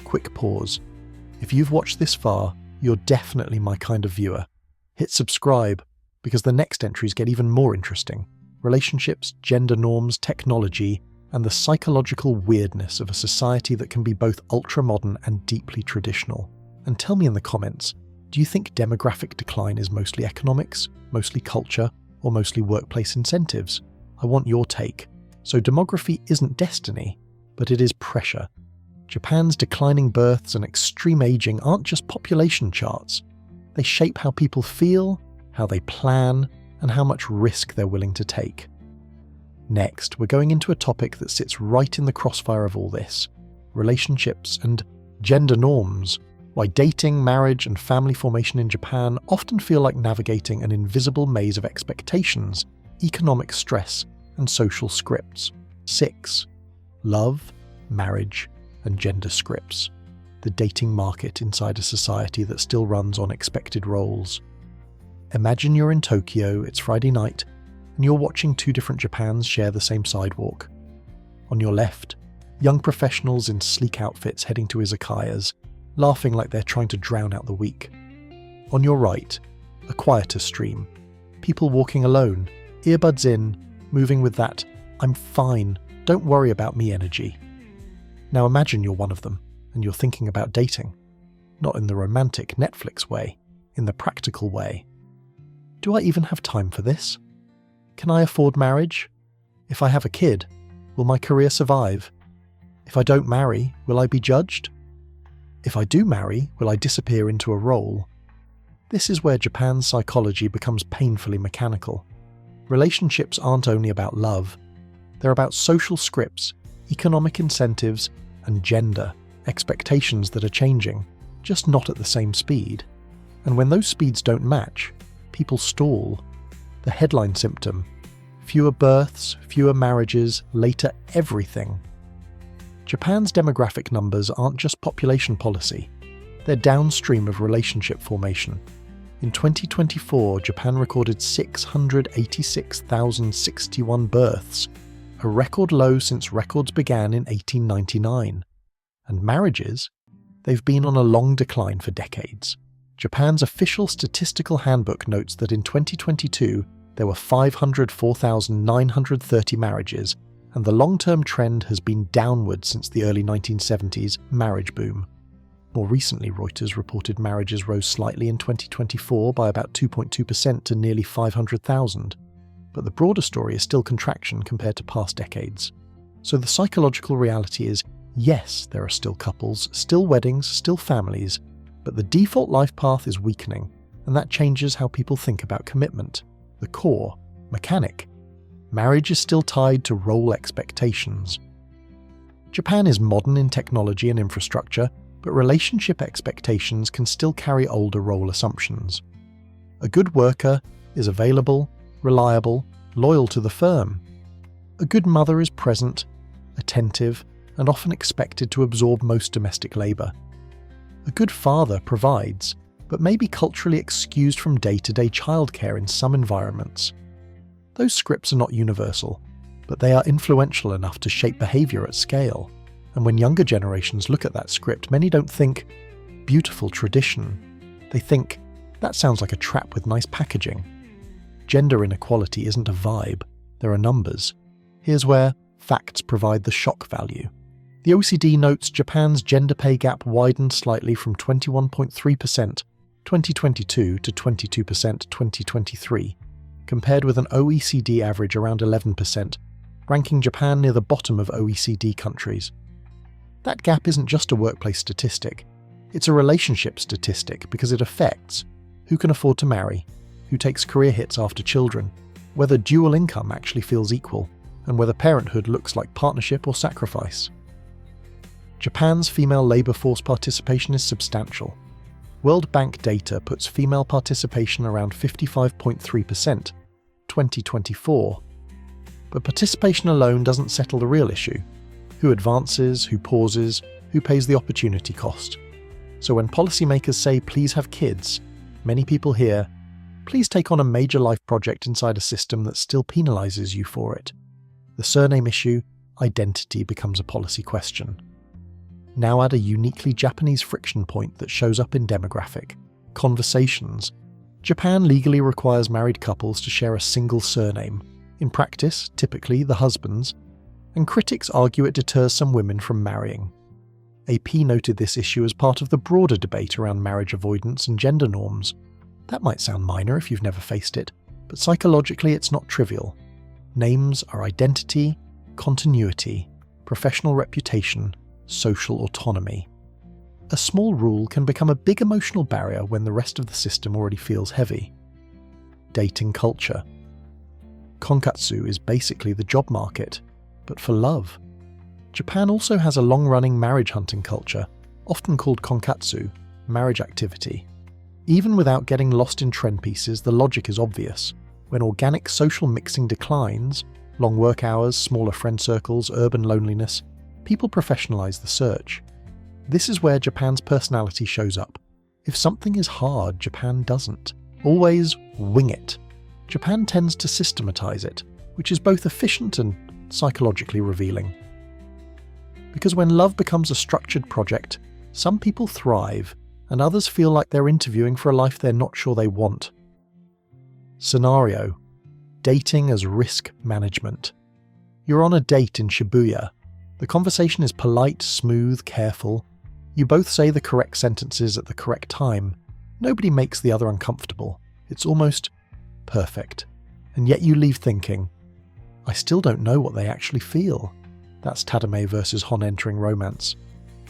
Quick pause. If you've watched this far, you're definitely my kind of viewer. Hit subscribe, because the next entries get even more interesting. Relationships, gender norms, technology, and the psychological weirdness of a society that can be both ultra-modern and deeply traditional. And tell me in the comments, do you think demographic decline is mostly economics, mostly culture, or mostly workplace incentives? I want your take. So demography isn't destiny, but it is pressure. Japan's declining births and extreme aging aren't just population charts. They shape how people feel, how they plan, and how much risk they're willing to take. Next, we're going into a topic that sits right in the crossfire of all this: relationships and gender norms. Why dating, marriage, and family formation in Japan often feel like navigating an invisible maze of expectations, economic stress, and social scripts. 6. Love, marriage, and gender scripts. The dating market inside a society that still runs on expected roles. Imagine you're in Tokyo, it's Friday night, and you're watching two different Japans share the same sidewalk. On your left, young professionals in sleek outfits heading to izakayas, laughing like they're trying to drown out the week. On your right, a quieter stream, people walking alone, earbuds in, moving with that "I'm fine, don't worry about me" energy. Now imagine you're one of them, and you're thinking about dating. Not in the romantic Netflix way, in the practical way. Do I even have time for this? Can I afford marriage? If I have a kid, will my career survive? If I don't marry, will I be judged? If I do marry, will I disappear into a role? This is where Japan's psychology becomes painfully mechanical. Relationships aren't only about love. They're about social scripts, economic incentives, and gender expectations that are changing, just not at the same speed. And when those speeds don't match, people stall. The headline symptom: fewer births, fewer marriages, later everything. Japan's demographic numbers aren't just population policy, they're downstream of relationship formation. In 2024, Japan recorded 686,061 births, a record low since records began in 1899. And marriages? They've been on a long decline for decades. Japan's official statistical handbook notes that in 2022, there were 504,930 marriages and the long-term trend has been downward since the early 1970s marriage boom. More recently, Reuters reported marriages rose slightly in 2024 by about 2.2% to nearly 500,000. But the broader story is still contraction compared to past decades. So the psychological reality is, yes, there are still couples, still weddings, still families, but the default life path is weakening, and that changes how people think about commitment, the core, mechanic. Marriage is still tied to role expectations. Japan is modern in technology and infrastructure, but relationship expectations can still carry older role assumptions. A good worker is available, reliable, loyal to the firm. A good mother is present, attentive, and often expected to absorb most domestic labour. A good father provides, but may be culturally excused from day-to-day childcare in some environments. Those scripts are not universal, but they are influential enough to shape behaviour at scale. And when younger generations look at that script, many don't think, beautiful tradition. They think, that sounds like a trap with nice packaging. Gender inequality isn't a vibe, there are numbers. Here's where facts provide the shock value. The OECD notes Japan's gender pay gap widened slightly from 21.3% 2022 to 22% 2023, compared with an OECD average around 11%, ranking Japan near the bottom of OECD countries. That gap isn't just a workplace statistic, it's a relationship statistic because it affects who can afford to marry, who takes career hits after children, whether dual income actually feels equal, and whether parenthood looks like partnership or sacrifice. Japan's female labour force participation is substantial. World Bank data puts female participation around 55.3%, 2024. But participation alone doesn't settle the real issue. Who advances, who pauses, who pays the opportunity cost. So when policymakers say please have kids, many people hear, please take on a major life project inside a system that still penalises you for it. The surname issue, identity, becomes a policy question. Now add a uniquely Japanese friction point that shows up in demographic. Conversations. Japan legally requires married couples to share a single surname. In practice, typically the husband's, and critics argue it deters some women from marrying. AP noted this issue as part of the broader debate around marriage avoidance and gender norms. That might sound minor if you've never faced it, but psychologically it's not trivial. Names are identity, continuity, professional reputation, social autonomy. A small rule can become a big emotional barrier when the rest of the system already feels heavy. Dating culture. Konkatsu is basically the job market, but for love. Japan also has a long-running marriage hunting culture, often called konkatsu, marriage activity. Even without getting lost in trend pieces, the logic is obvious. When organic social mixing declines, long work hours, smaller friend circles, urban loneliness, people professionalize the search. This is where Japan's personality shows up. If something is hard, Japan doesn't. Always wing it. Japan tends to systematize it, which is both efficient and psychologically revealing. Because when love becomes a structured project, some people thrive, and others feel like they're interviewing for a life they're not sure they want. Scenario: dating as risk management. You're on a date in Shibuya. The conversation is polite, smooth, careful. You both say the correct sentences at the correct time. Nobody makes the other uncomfortable. It's almost perfect. And yet you leave thinking, I still don't know what they actually feel. That's Tatemae versus honne entering romance.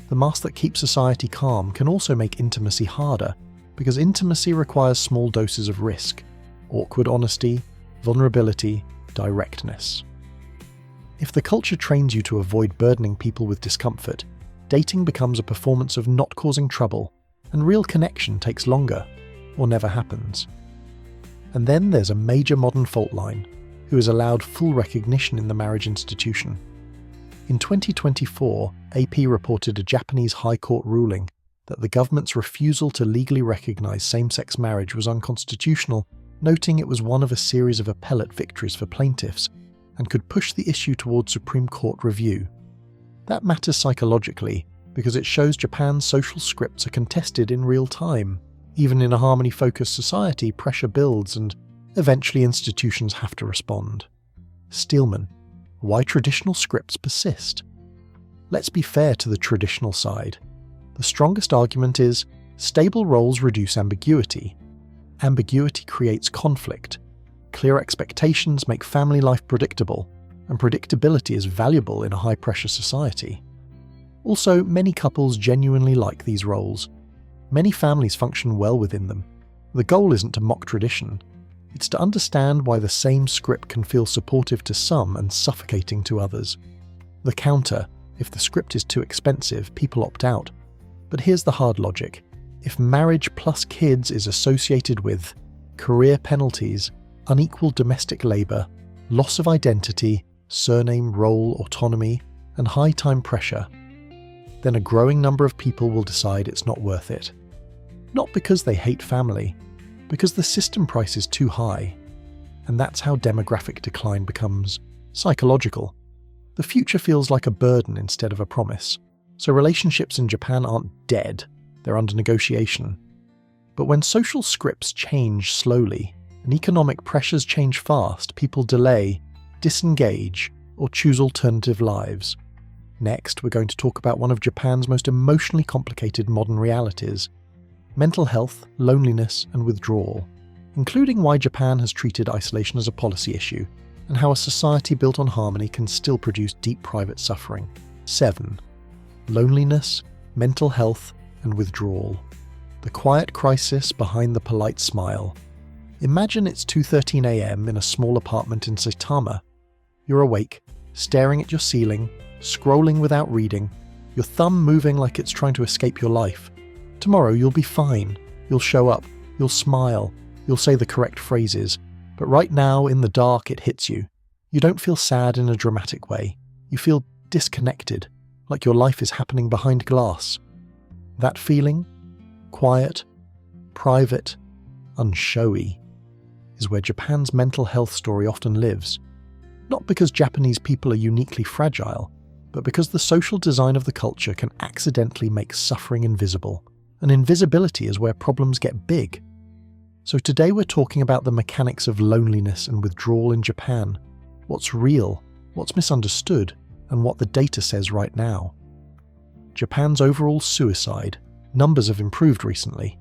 The mask that keeps society calm can also make intimacy harder, because intimacy requires small doses of risk, awkward honesty, vulnerability, directness. If the culture trains you to avoid burdening people with discomfort, dating becomes a performance of not causing trouble, and real connection takes longer, or never happens. And then there's a major modern fault line, who is allowed full recognition in the marriage institution. In 2024, AP reported a Japanese High Court ruling that the government's refusal to legally recognize same-sex marriage was unconstitutional, noting it was one of a series of appellate victories for plaintiffs and could push the issue toward Supreme Court review. That matters psychologically because it shows Japan's social scripts are contested in real time. Even in a harmony-focused society, pressure builds and eventually institutions have to respond. Steelman. why traditional scripts persist. Let's be fair to the traditional side. The strongest argument is stable roles reduce ambiguity. Ambiguity creates conflict. Clear expectations make family life predictable, and predictability is valuable in a high-pressure society. Also, many couples genuinely like these roles. Many families function well within them. The goal isn't to mock tradition. It's to understand why the same script can feel supportive to some and suffocating to others. The counter: if the script is too expensive, people opt out. But here's the hard logic. If marriage plus kids is associated with career penalties, unequal domestic labour, loss of identity, surname, role, autonomy, and high time pressure, then a growing number of people will decide it's not worth it. Not because they hate family, because the system price is too high. And that's how demographic decline becomes psychological. The future feels like a burden instead of a promise. So relationships in Japan aren't dead, they're under negotiation. But when social scripts change slowly, and economic pressures change fast, people delay, disengage, or choose alternative lives. Next, we're going to talk about one of Japan's most emotionally complicated modern realities: mental health, loneliness, and withdrawal, including why Japan has treated isolation as a policy issue, and how a society built on harmony can still produce deep private suffering. 7. Loneliness, mental health, and withdrawal. The quiet crisis behind the polite smile. Imagine it's 2:13 a.m. in a small apartment in Saitama. You're awake, staring at your ceiling, scrolling without reading, your thumb moving like it's trying to escape your life. Tomorrow you'll be fine. You'll show up. You'll smile. You'll say the correct phrases. But right now, in the dark, it hits you. You don't feel sad in a dramatic way. You feel disconnected, like your life is happening behind glass. That feeling, quiet, private, unshowy, is where Japan's mental health story often lives. Not because Japanese people are uniquely fragile, but because the social design of the culture can accidentally make suffering invisible. And invisibility is where problems get big. So today we're talking about the mechanics of loneliness and withdrawal in Japan. What's real, what's misunderstood, and what the data says right now. Japan's overall suicide numbers have improved recently.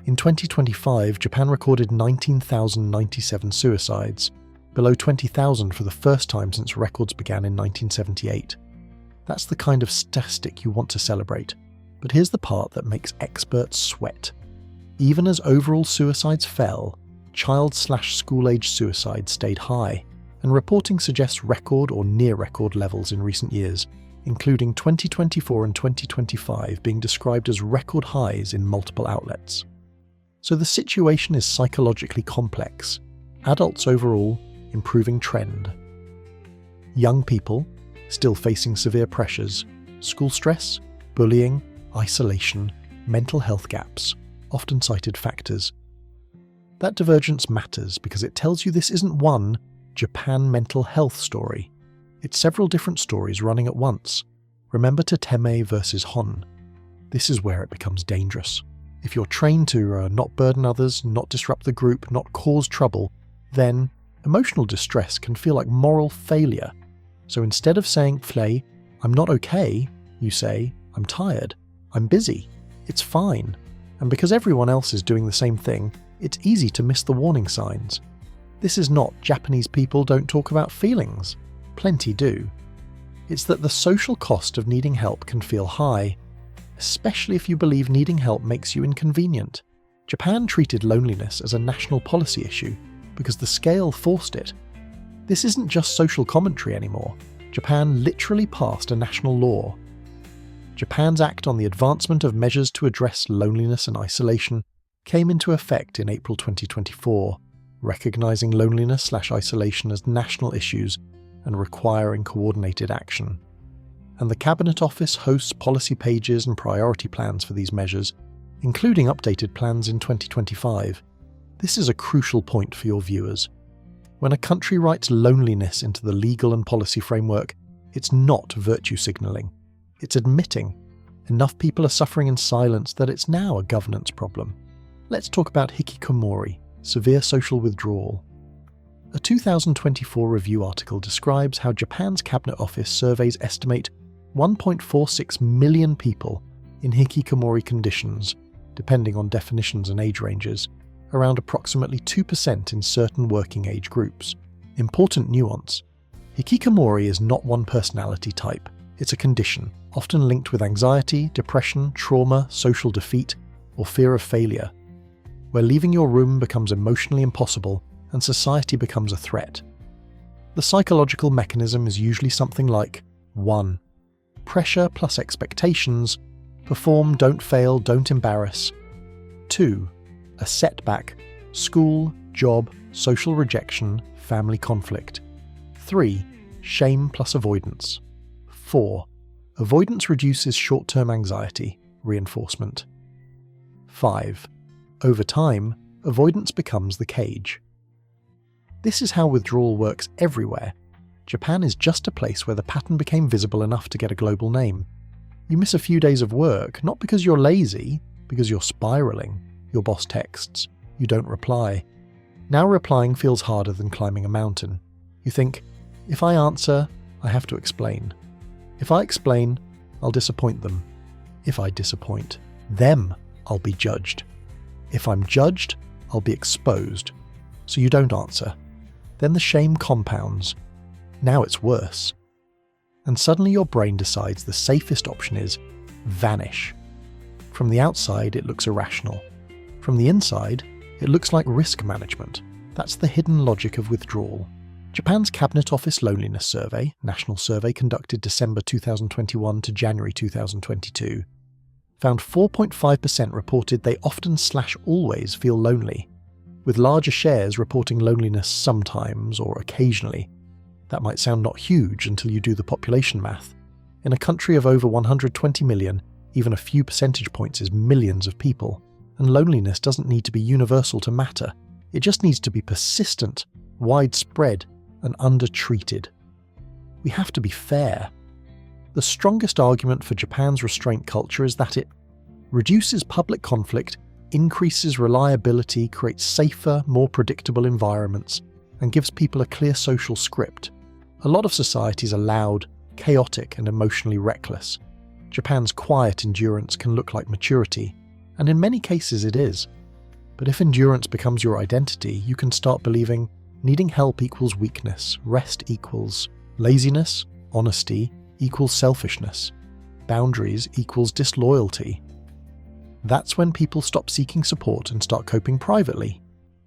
In 2025, Japan recorded 19,097 suicides, below 20,000 for the first time since records began in 1978. That's the kind of statistic you want to celebrate. But here's the part that makes experts sweat. Even as overall suicides fell, child/school-age suicides stayed high, and reporting suggests record or near-record levels in recent years, including 2024 and 2025 being described as record highs in multiple outlets. So the situation is psychologically complex. Adults overall, improving trend. Young people, still facing severe pressures, school stress, bullying, isolation, mental health gaps, often cited factors. That divergence matters because it tells you this isn't one Japan mental health story. It's several different stories running at once. Remember Tatemae versus honne. This is where it becomes dangerous. If you're trained to not burden others, not disrupt the group, not cause trouble, then emotional distress can feel like moral failure. So instead of saying, "Flay, I'm not okay," you say, "I'm tired, I'm busy, it's fine." And because everyone else is doing the same thing, it's easy to miss the warning signs. This is not Japanese people don't talk about feelings. Plenty do. It's that the social cost of needing help can feel high, especially if you believe needing help makes you inconvenient. Japan treated loneliness as a national policy issue because the scale forced it. This isn't just social commentary anymore. Japan literally passed a national law. Japan's Act on the Advancement of Measures to Address Loneliness and Isolation came into effect in April 2024, recognizing loneliness/isolation as national issues and requiring coordinated action. And the Cabinet Office hosts policy pages and priority plans for these measures, including updated plans in 2025. This is a crucial point for your viewers. When a country writes loneliness into the legal and policy framework, it's not virtue signalling. It's admitting enough people are suffering in silence that it's now a governance problem. Let's talk about hikikomori, severe social withdrawal. A 2024 review article describes how Japan's Cabinet Office surveys estimate 1.46 million people in hikikomori conditions, depending on definitions and age ranges, around approximately 2% in certain working age groups. Important nuance. Hikikomori is not one personality type. It's a condition, often linked with anxiety, depression, trauma, social defeat, or fear of failure, where leaving your room becomes emotionally impossible and society becomes a threat. The psychological mechanism is usually something like 1. Pressure plus expectations. Perform, don't fail, don't embarrass. 2. A setback. School, job, social rejection, family conflict. 3. Shame plus avoidance. 4. Avoidance reduces short-term anxiety, reinforcement. 5. Over time, avoidance becomes the cage. This is how withdrawal works everywhere. Japan is just a place where the pattern became visible enough to get a global name. You miss a few days of work, not because you're lazy, because you're spiraling. Your boss texts. You don't reply. Now replying feels harder than climbing a mountain. You think, if I answer, I have to explain. If I explain, I'll disappoint them. If I disappoint them, I'll be judged. If I'm judged, I'll be exposed. So you don't answer. Then the shame compounds. Now it's worse. And suddenly your brain decides the safest option is vanish. From the outside, it looks irrational. From the inside, it looks like risk management. That's the hidden logic of withdrawal. Japan's Cabinet Office Loneliness Survey, national survey conducted December 2021 to January 2022, found 4.5% reported they often/always feel lonely, with larger shares reporting loneliness sometimes or occasionally. That might sound not huge until you do the population math. In a country of over 120 million, even a few percentage points is millions of people, and loneliness doesn't need to be universal to matter. It just needs to be persistent, widespread, and undertreated. We have to be fair. The strongest argument for Japan's restraint culture is that it reduces public conflict, increases reliability, creates safer, more predictable environments, and gives people a clear social script. A lot of societies are loud, chaotic, and emotionally reckless. Japan's quiet endurance can look like maturity, and in many cases it is. But if endurance becomes your identity, you can start believing needing help equals weakness, rest equals laziness, honesty equals selfishness, boundaries equals disloyalty. That's when people stop seeking support and start coping privately.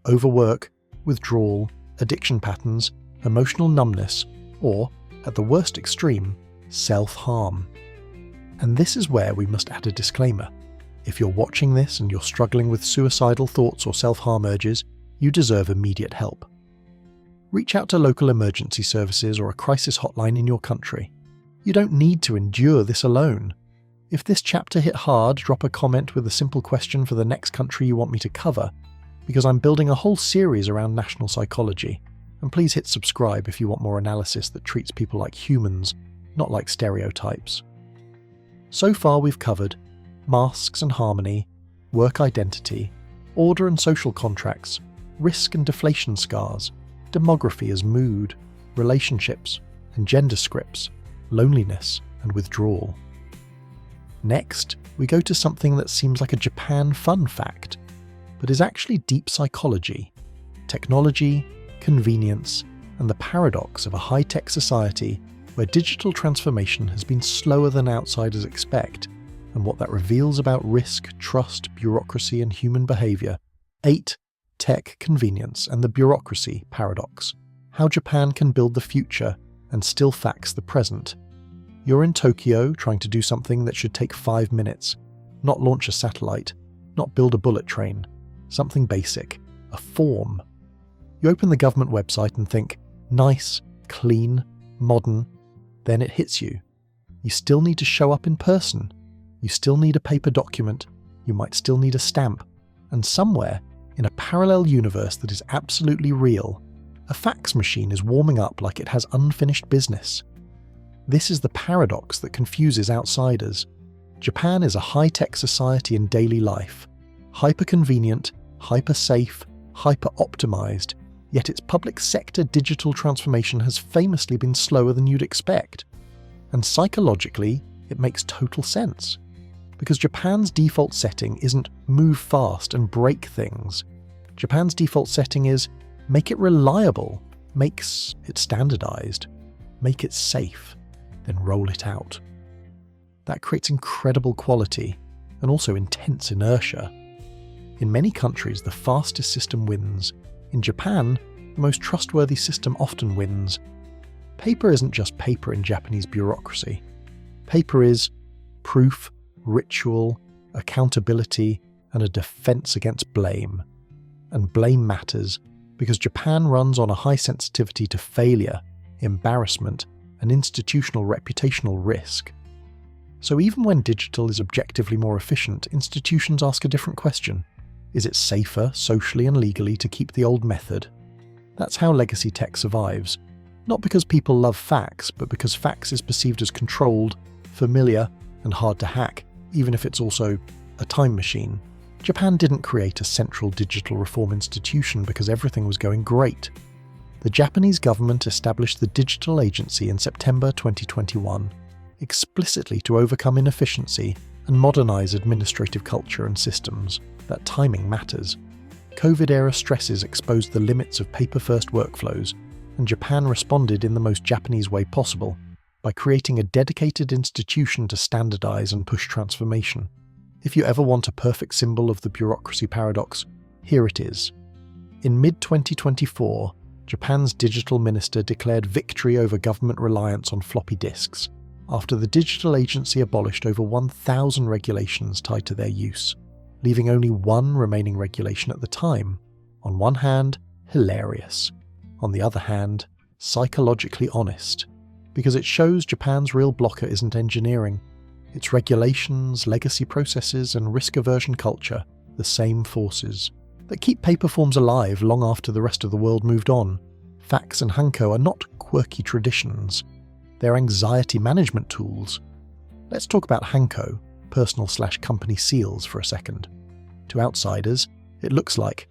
Overwork, withdrawal, addiction patterns, emotional numbness, or, at the worst extreme, self-harm. And this is where we must add a disclaimer. If you're watching this and you're struggling with suicidal thoughts or self-harm urges, you deserve immediate help. Reach out to local emergency services or a crisis hotline in your country. You don't need to endure this alone. If this chapter hit hard, drop a comment with a simple question for the next country you want me to cover, because I'm building a whole series around national psychology. And please hit subscribe if you want more analysis that treats people like humans, not like stereotypes. So far we've covered masks and harmony, work identity, order and social contracts, risk and deflation scars, demography as mood, relationships and gender scripts, loneliness and withdrawal. Next, we go to something that seems like a Japan fun fact, but is actually deep psychology, technology, convenience, and the paradox of a high-tech society where digital transformation has been slower than outsiders expect, and what that reveals about risk, trust, bureaucracy, and human behavior. 8. Tech convenience and the bureaucracy paradox. How Japan can build the future and still fax the present. You're in Tokyo trying to do something that should take 5 minutes, not launch a satellite, not build a bullet train, something basic, a form. You open the government website and think, nice, clean, modern, then it hits you. You still need to show up in person. You still need a paper document. You might still need a stamp. And somewhere, in a parallel universe that is absolutely real, a fax machine is warming up like it has unfinished business. This is the paradox that confuses outsiders. Japan is a high-tech society in daily life, hyper-convenient, hyper-safe, hyper-optimized, yet its public sector digital transformation has famously been slower than you'd expect. And psychologically, it makes total sense. Because Japan's default setting isn't move fast and break things. Japan's default setting is make it reliable, makes it standardized, make it safe, then roll it out. That creates incredible quality and also intense inertia. In many countries, the fastest system wins. In Japan, the most trustworthy system often wins. Paper isn't just paper in Japanese bureaucracy. Paper is proof, ritual, accountability, and a defense against blame. And blame matters because Japan runs on a high sensitivity to failure, embarrassment, and institutional reputational risk. So even when digital is objectively more efficient, institutions ask a different question. Is it safer, socially and legally, to keep the old method? That's how legacy tech survives. Not because people love fax, but because fax is perceived as controlled, familiar, and hard to hack, even if it's also a time machine. Japan didn't create a central digital reform institution because everything was going great. The Japanese government established the Digital Agency in September 2021, explicitly to overcome inefficiency and modernize administrative culture and systems. That timing matters. COVID-era stresses exposed the limits of paper-first workflows, and Japan responded in the most Japanese way possible, by creating a dedicated institution to standardize and push transformation. If you ever want a perfect symbol of the bureaucracy paradox, here it is. In mid-2024, Japan's digital minister declared victory over government reliance on floppy disks, after the Digital Agency abolished over 1,000 regulations tied to their use, leaving only one remaining regulation at the time. On one hand, hilarious. On the other hand, psychologically honest, because it shows Japan's real blocker isn't engineering. It's regulations, legacy processes, and risk aversion culture, the same forces, that keep paper forms alive long after the rest of the world moved on. Fax and hanko are not quirky traditions. They're anxiety management tools. Let's talk about hanko, personal/company seals, for a second. To outsiders, it looks like,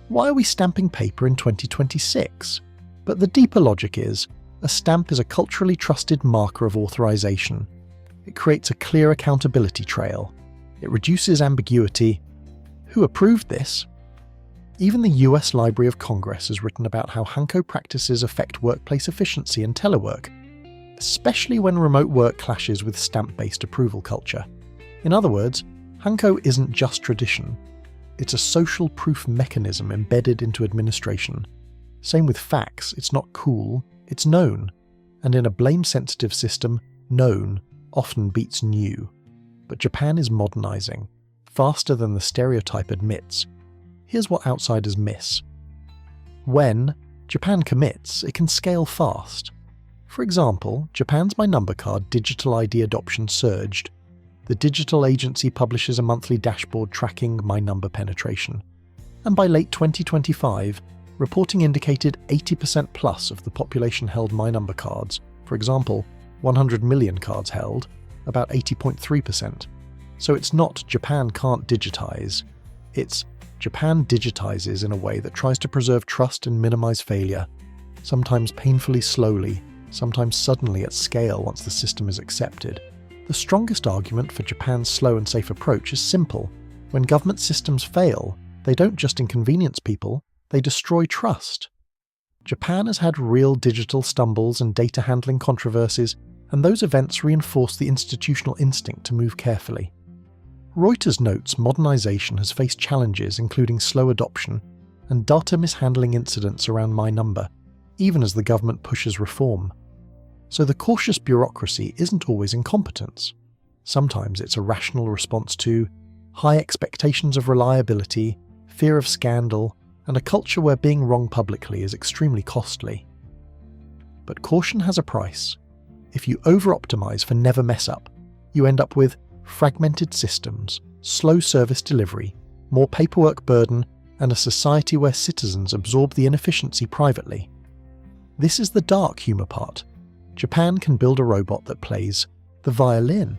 why are we stamping paper in 2026? But the deeper logic is, a stamp is a culturally trusted marker of authorization. It creates a clear accountability trail. It reduces ambiguity. Who approved this? Even the US Library of Congress has written about how hanko practices affect workplace efficiency and telework, especially when remote work clashes with stamp-based approval culture. In other words, hanko isn't just tradition. It's a social proof mechanism embedded into administration. Same with fax, it's not cool, it's known. And in a blame-sensitive system, known often beats new. But Japan is modernizing, faster than the stereotype admits. Here's what outsiders miss. When Japan commits, it can scale fast. For example, Japan's My Number Card digital ID adoption surged. The Digital Agency publishes a monthly dashboard tracking My Number penetration. And by late 2025, reporting indicated 80% plus of the population held My Number cards. For example, 100 million cards held, about 80.3%. So it's not Japan can't digitize, it's Japan digitizes in a way that tries to preserve trust and minimize failure, sometimes painfully slowly, sometimes suddenly at scale once the system is accepted. The strongest argument for Japan's slow and safe approach is simple. When government systems fail, they don't just inconvenience people, they destroy trust. Japan has had real digital stumbles and data handling controversies, and those events reinforce the institutional instinct to move carefully. Reuters notes modernization has faced challenges including slow adoption and data mishandling incidents around My Number, even as the government pushes reform. So the cautious bureaucracy isn't always incompetence. Sometimes it's a rational response to high expectations of reliability, fear of scandal, and a culture where being wrong publicly is extremely costly. But caution has a price. If you over-optimize for never mess up, you end up with fragmented systems, slow service delivery, more paperwork burden, and a society where citizens absorb the inefficiency privately. This is the dark humor part. Japan can build a robot that plays the violin,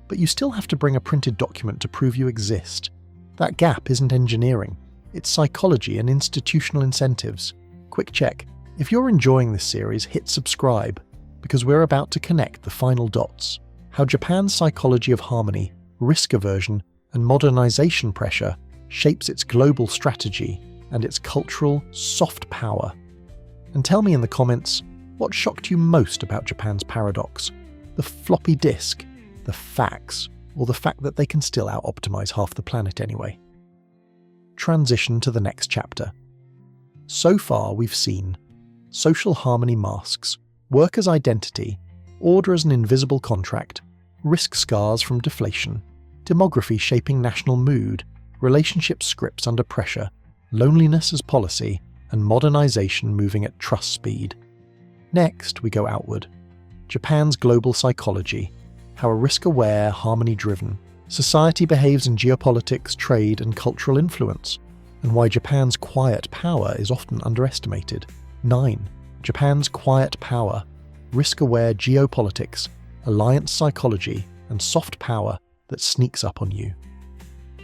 but you still have to bring a printed document to prove you exist. That gap isn't engineering, it's psychology and institutional incentives. Quick check. If you're enjoying this series, hit subscribe, because we're about to connect the final dots. How Japan's psychology of harmony, risk aversion, and modernization pressure shapes its global strategy and its cultural soft power. And tell me in the comments, what shocked you most about Japan's paradox? The floppy disk, the facts, or the fact that they can still out-optimize half the planet anyway? Transition to the next chapter. So far we've seen social harmony masks, work as identity, order as an invisible contract, risk scars from deflation, demography shaping national mood, relationship scripts under pressure, loneliness as policy, and modernization moving at trust speed. Next, we go outward. Japan's global psychology, how a risk-aware, harmony-driven society behaves in geopolitics, trade, and cultural influence, and why Japan's quiet power is often underestimated. 9. Japan's quiet power, risk-aware geopolitics, alliance psychology, and soft power that sneaks up on you.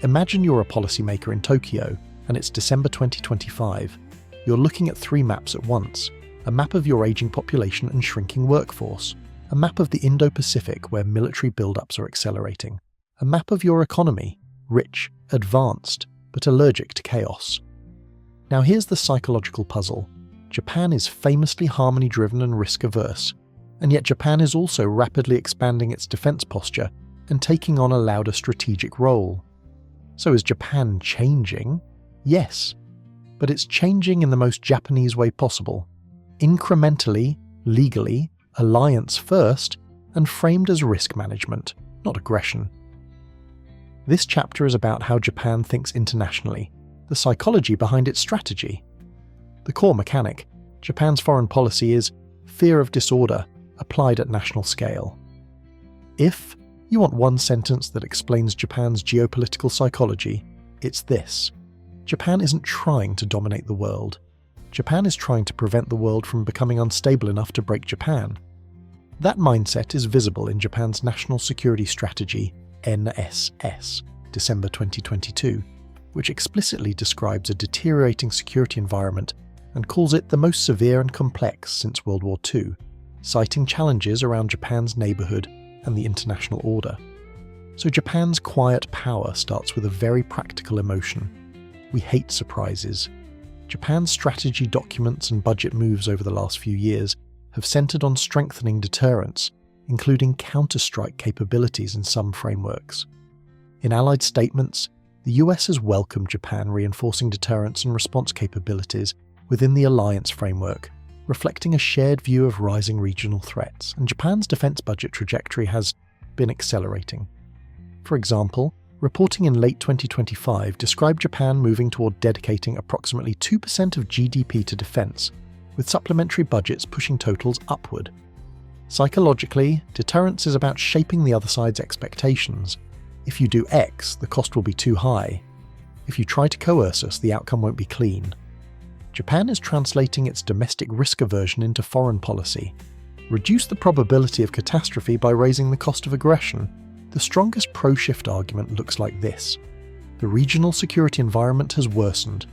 Imagine you're a policymaker in Tokyo, and it's December 2025. You're looking at 3 maps at once: a map of your aging population and shrinking workforce, a map of the Indo-Pacific where military build-ups are accelerating, a map of your economy, rich, advanced, but allergic to chaos. Now here's the psychological puzzle. Japan is famously harmony-driven and risk-averse, and yet Japan is also rapidly expanding its defense posture and taking on a louder strategic role. So is Japan changing? Yes, but it's changing in the most Japanese way possible. Incrementally, legally, alliance first, and framed as risk management, not aggression. This chapter is about how Japan thinks internationally, the psychology behind its strategy. The core mechanic, Japan's foreign policy, is fear of disorder applied at national scale. If you want one sentence that explains Japan's geopolitical psychology, it's this: Japan isn't trying to dominate the world. Japan is trying to prevent the world from becoming unstable enough to break Japan. That mindset is visible in Japan's National Security Strategy, NSS, December 2022, which explicitly describes a deteriorating security environment and calls it the most severe and complex since World War II, citing challenges around Japan's neighbourhood and the international order. So Japan's quiet power starts with a very practical emotion. We hate surprises. Japan's strategy documents and budget moves over the last few years have centred on strengthening deterrence, including counter-strike capabilities in some frameworks. In Allied statements, the US has welcomed Japan reinforcing deterrence and response capabilities within the alliance framework, reflecting a shared view of rising regional threats, and Japan's defense budget trajectory has been accelerating. For example, reporting in late 2025 described Japan moving toward dedicating approximately 2% of GDP to defense, with supplementary budgets pushing totals upward. Psychologically, deterrence is about shaping the other side's expectations. If you do X, the cost will be too high. If you try to coerce us, the outcome won't be clean. Japan is translating its domestic risk aversion into foreign policy. Reduce the probability of catastrophe by raising the cost of aggression. The strongest pro-shift argument looks like this: the regional security environment has worsened.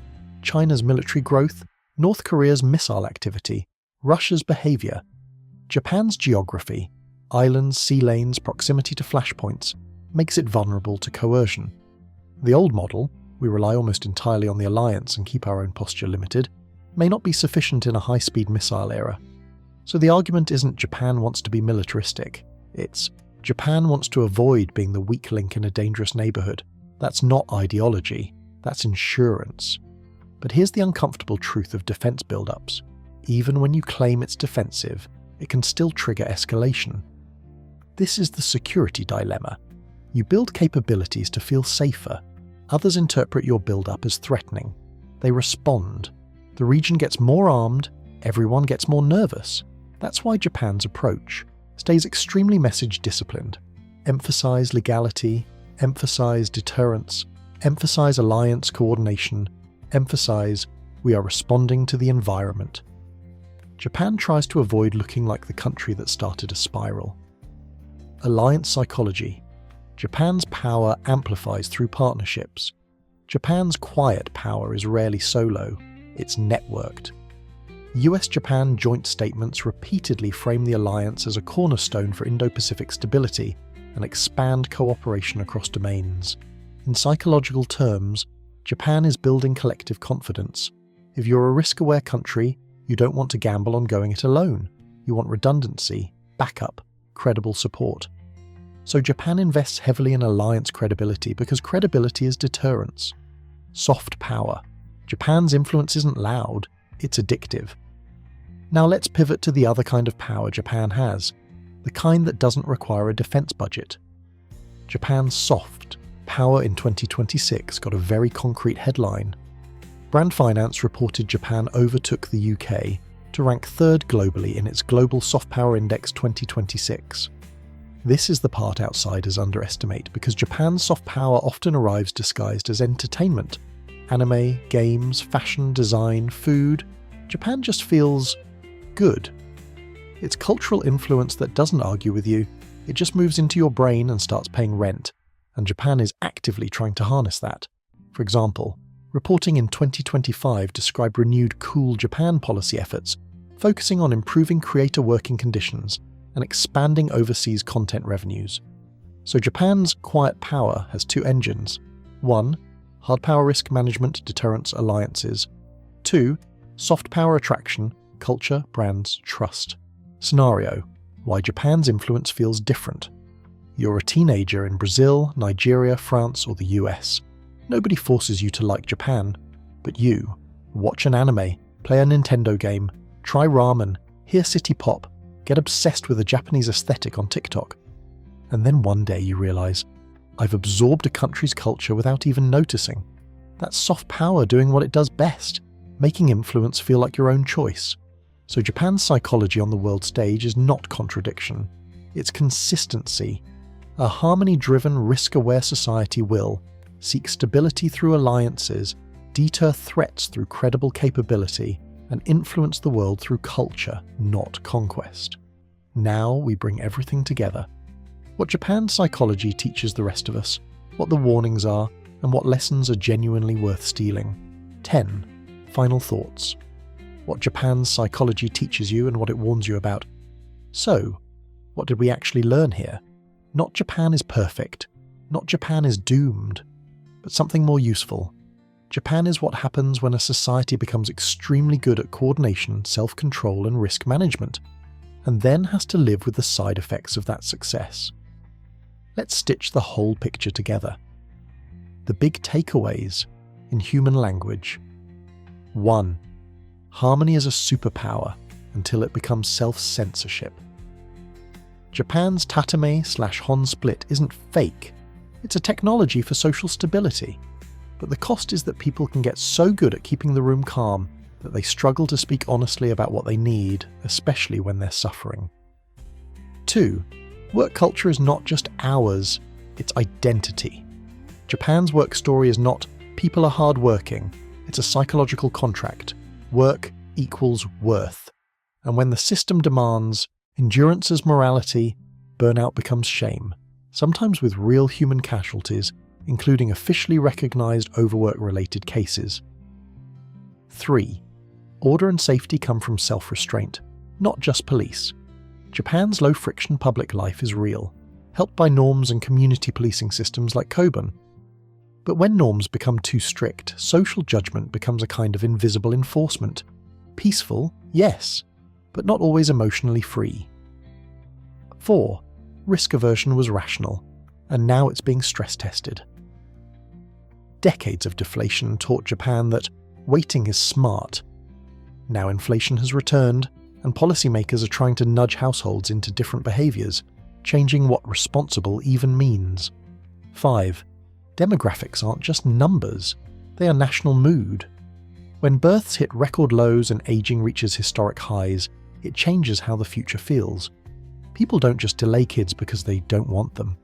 China's military growth, North Korea's missile activity, Russia's behaviour, Japan's geography, islands, sea lanes, proximity to flashpoints, makes it vulnerable to coercion. The old model, we rely almost entirely on the alliance and keep our own posture limited, may not be sufficient in a high-speed missile era. So the argument isn't Japan wants to be militaristic, it's Japan wants to avoid being the weak link in a dangerous neighbourhood. That's not ideology, that's insurance. But here's the uncomfortable truth of defence build-ups. Even when you claim it's defensive, it can still trigger escalation. This is the security dilemma. You build capabilities to feel safer. Others interpret your build-up as threatening. They respond. The region gets more armed, everyone gets more nervous. That's why Japan's approach stays extremely message-disciplined. Emphasize legality, emphasize deterrence, emphasize alliance coordination, emphasize we are responding to the environment. Japan tries to avoid looking like the country that started a spiral. Alliance psychology. Japan's power amplifies through partnerships. Japan's quiet power is rarely solo, it's networked. US-Japan joint statements repeatedly frame the alliance as a cornerstone for Indo-Pacific stability and expand cooperation across domains. In psychological terms, Japan is building collective confidence. If you're a risk-aware country, you don't want to gamble on going it alone. You want redundancy, backup, credible support. So Japan invests heavily in alliance credibility because credibility is deterrence. Soft power. Japan's influence isn't loud, it's addictive. Now let's pivot to the other kind of power Japan has, the kind that doesn't require a defense budget. Japan's soft power in 2026 got a very concrete headline. Brand Finance reported Japan overtook the UK to rank third globally in its Global Soft Power Index 2026. This is the part outsiders underestimate because Japan's soft power often arrives disguised as entertainment. Anime, games, fashion, design, food. Japan just feels good. It's cultural influence that doesn't argue with you, it just moves into your brain and starts paying rent, and Japan is actively trying to harness that. For example, reporting in 2025 described renewed Cool Japan policy efforts, focusing on improving creator working conditions and expanding overseas content revenues. So Japan's quiet power has two engines. 1. Hard power risk management, deterrence, alliances. 2. Soft power attraction, culture, brands, trust. Scenario: why Japan's influence feels different. You're a teenager in Brazil, Nigeria, France, or the US. Nobody forces you to like Japan, but you. Watch an anime, play a Nintendo game, try ramen, hear city pop, get obsessed with a Japanese aesthetic on TikTok. And then one day you realize, I've absorbed a country's culture without even noticing. That's soft power doing what it does best, making influence feel like your own choice. So Japan's psychology on the world stage is not contradiction, it's consistency. A harmony-driven, risk-aware society will seek stability through alliances, deter threats through credible capability, and influence the world through culture, not conquest. Now we bring everything together. What Japan's psychology teaches the rest of us, what the warnings are, and what lessons are genuinely worth stealing. 10. Final thoughts. What Japan's psychology teaches you and what it warns you about. So, what did we actually learn here? Not Japan is perfect, not Japan is doomed, but something more useful. Japan is what happens when a society becomes extremely good at coordination, self-control, and risk management, and then has to live with the side effects of that success. Let's stitch the whole picture together. The big takeaways in human language. 1. Harmony is a superpower until it becomes self-censorship. Japan's Tatemae/honne split isn't fake, it's a technology for social stability. But the cost is that people can get so good at keeping the room calm that they struggle to speak honestly about what they need, especially when they're suffering. 2. Work culture is not just hours, it's identity. Japan's work story is not people are hard-working, it's a psychological contract. Work equals worth. And when the system demands endurance as morality, burnout becomes shame, sometimes with real human casualties, including officially recognized overwork-related cases. 3. Order and safety come from self-restraint, not just police. Japan's low-friction public life is real, helped by norms and community policing systems like Koban. But when norms become too strict, social judgment becomes a kind of invisible enforcement. Peaceful, yes, but not always emotionally free. 4. Risk aversion was rational, and now it's being stress-tested. Decades of deflation taught Japan that waiting is smart. Now inflation has returned, and policymakers are trying to nudge households into different behaviours, changing what responsible even means. 5. Demographics aren't just numbers, they are national mood. When births hit record lows and ageing reaches historic highs, it changes how the future feels. People don't just delay kids because they don't want them.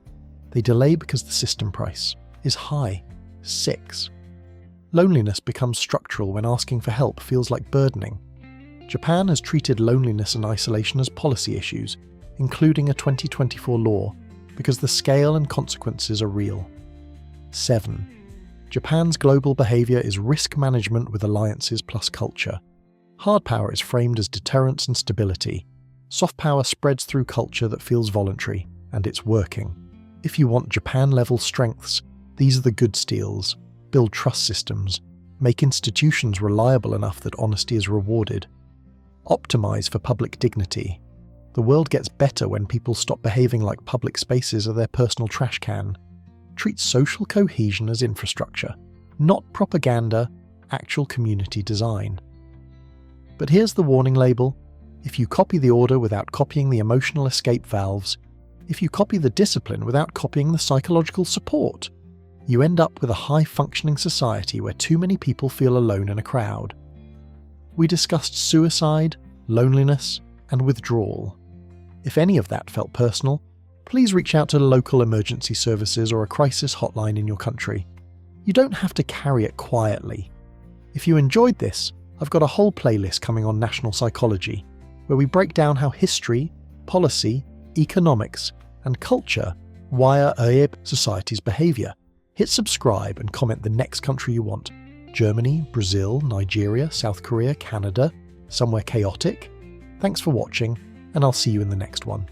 They delay because the system price is high. 6. Loneliness becomes structural when asking for help feels like burdening. Japan has treated loneliness and isolation as policy issues, including a 2024 law, because the scale and consequences are real. 7. Japan's global behaviour is risk management with alliances plus culture. Hard power is framed as deterrence and stability. Soft power spreads through culture that feels voluntary, and it's working. If you want Japan-level strengths, these are the good steels. Build trust systems. Make institutions reliable enough that honesty is rewarded. Optimize for public dignity. The world gets better when people stop behaving like public spaces are their personal trash can. Treat social cohesion as infrastructure, not propaganda, actual community design. But here's the warning label. If you copy the order without copying the emotional escape valves, if you copy the discipline without copying the psychological support, you end up with a high-functioning society where too many people feel alone in a crowd. We discussed suicide, loneliness, and withdrawal. If any of that felt personal, please reach out to local emergency services or a crisis hotline in your country. You don't have to carry it quietly. If you enjoyed this, I've got a whole playlist coming on national psychology, where we break down how history, policy, economics, and culture wire a society's behaviour. Hit subscribe and comment the next country you want. Germany, Brazil, Nigeria, South Korea, Canada, somewhere chaotic. Thanks for watching, and I'll see you in the next one.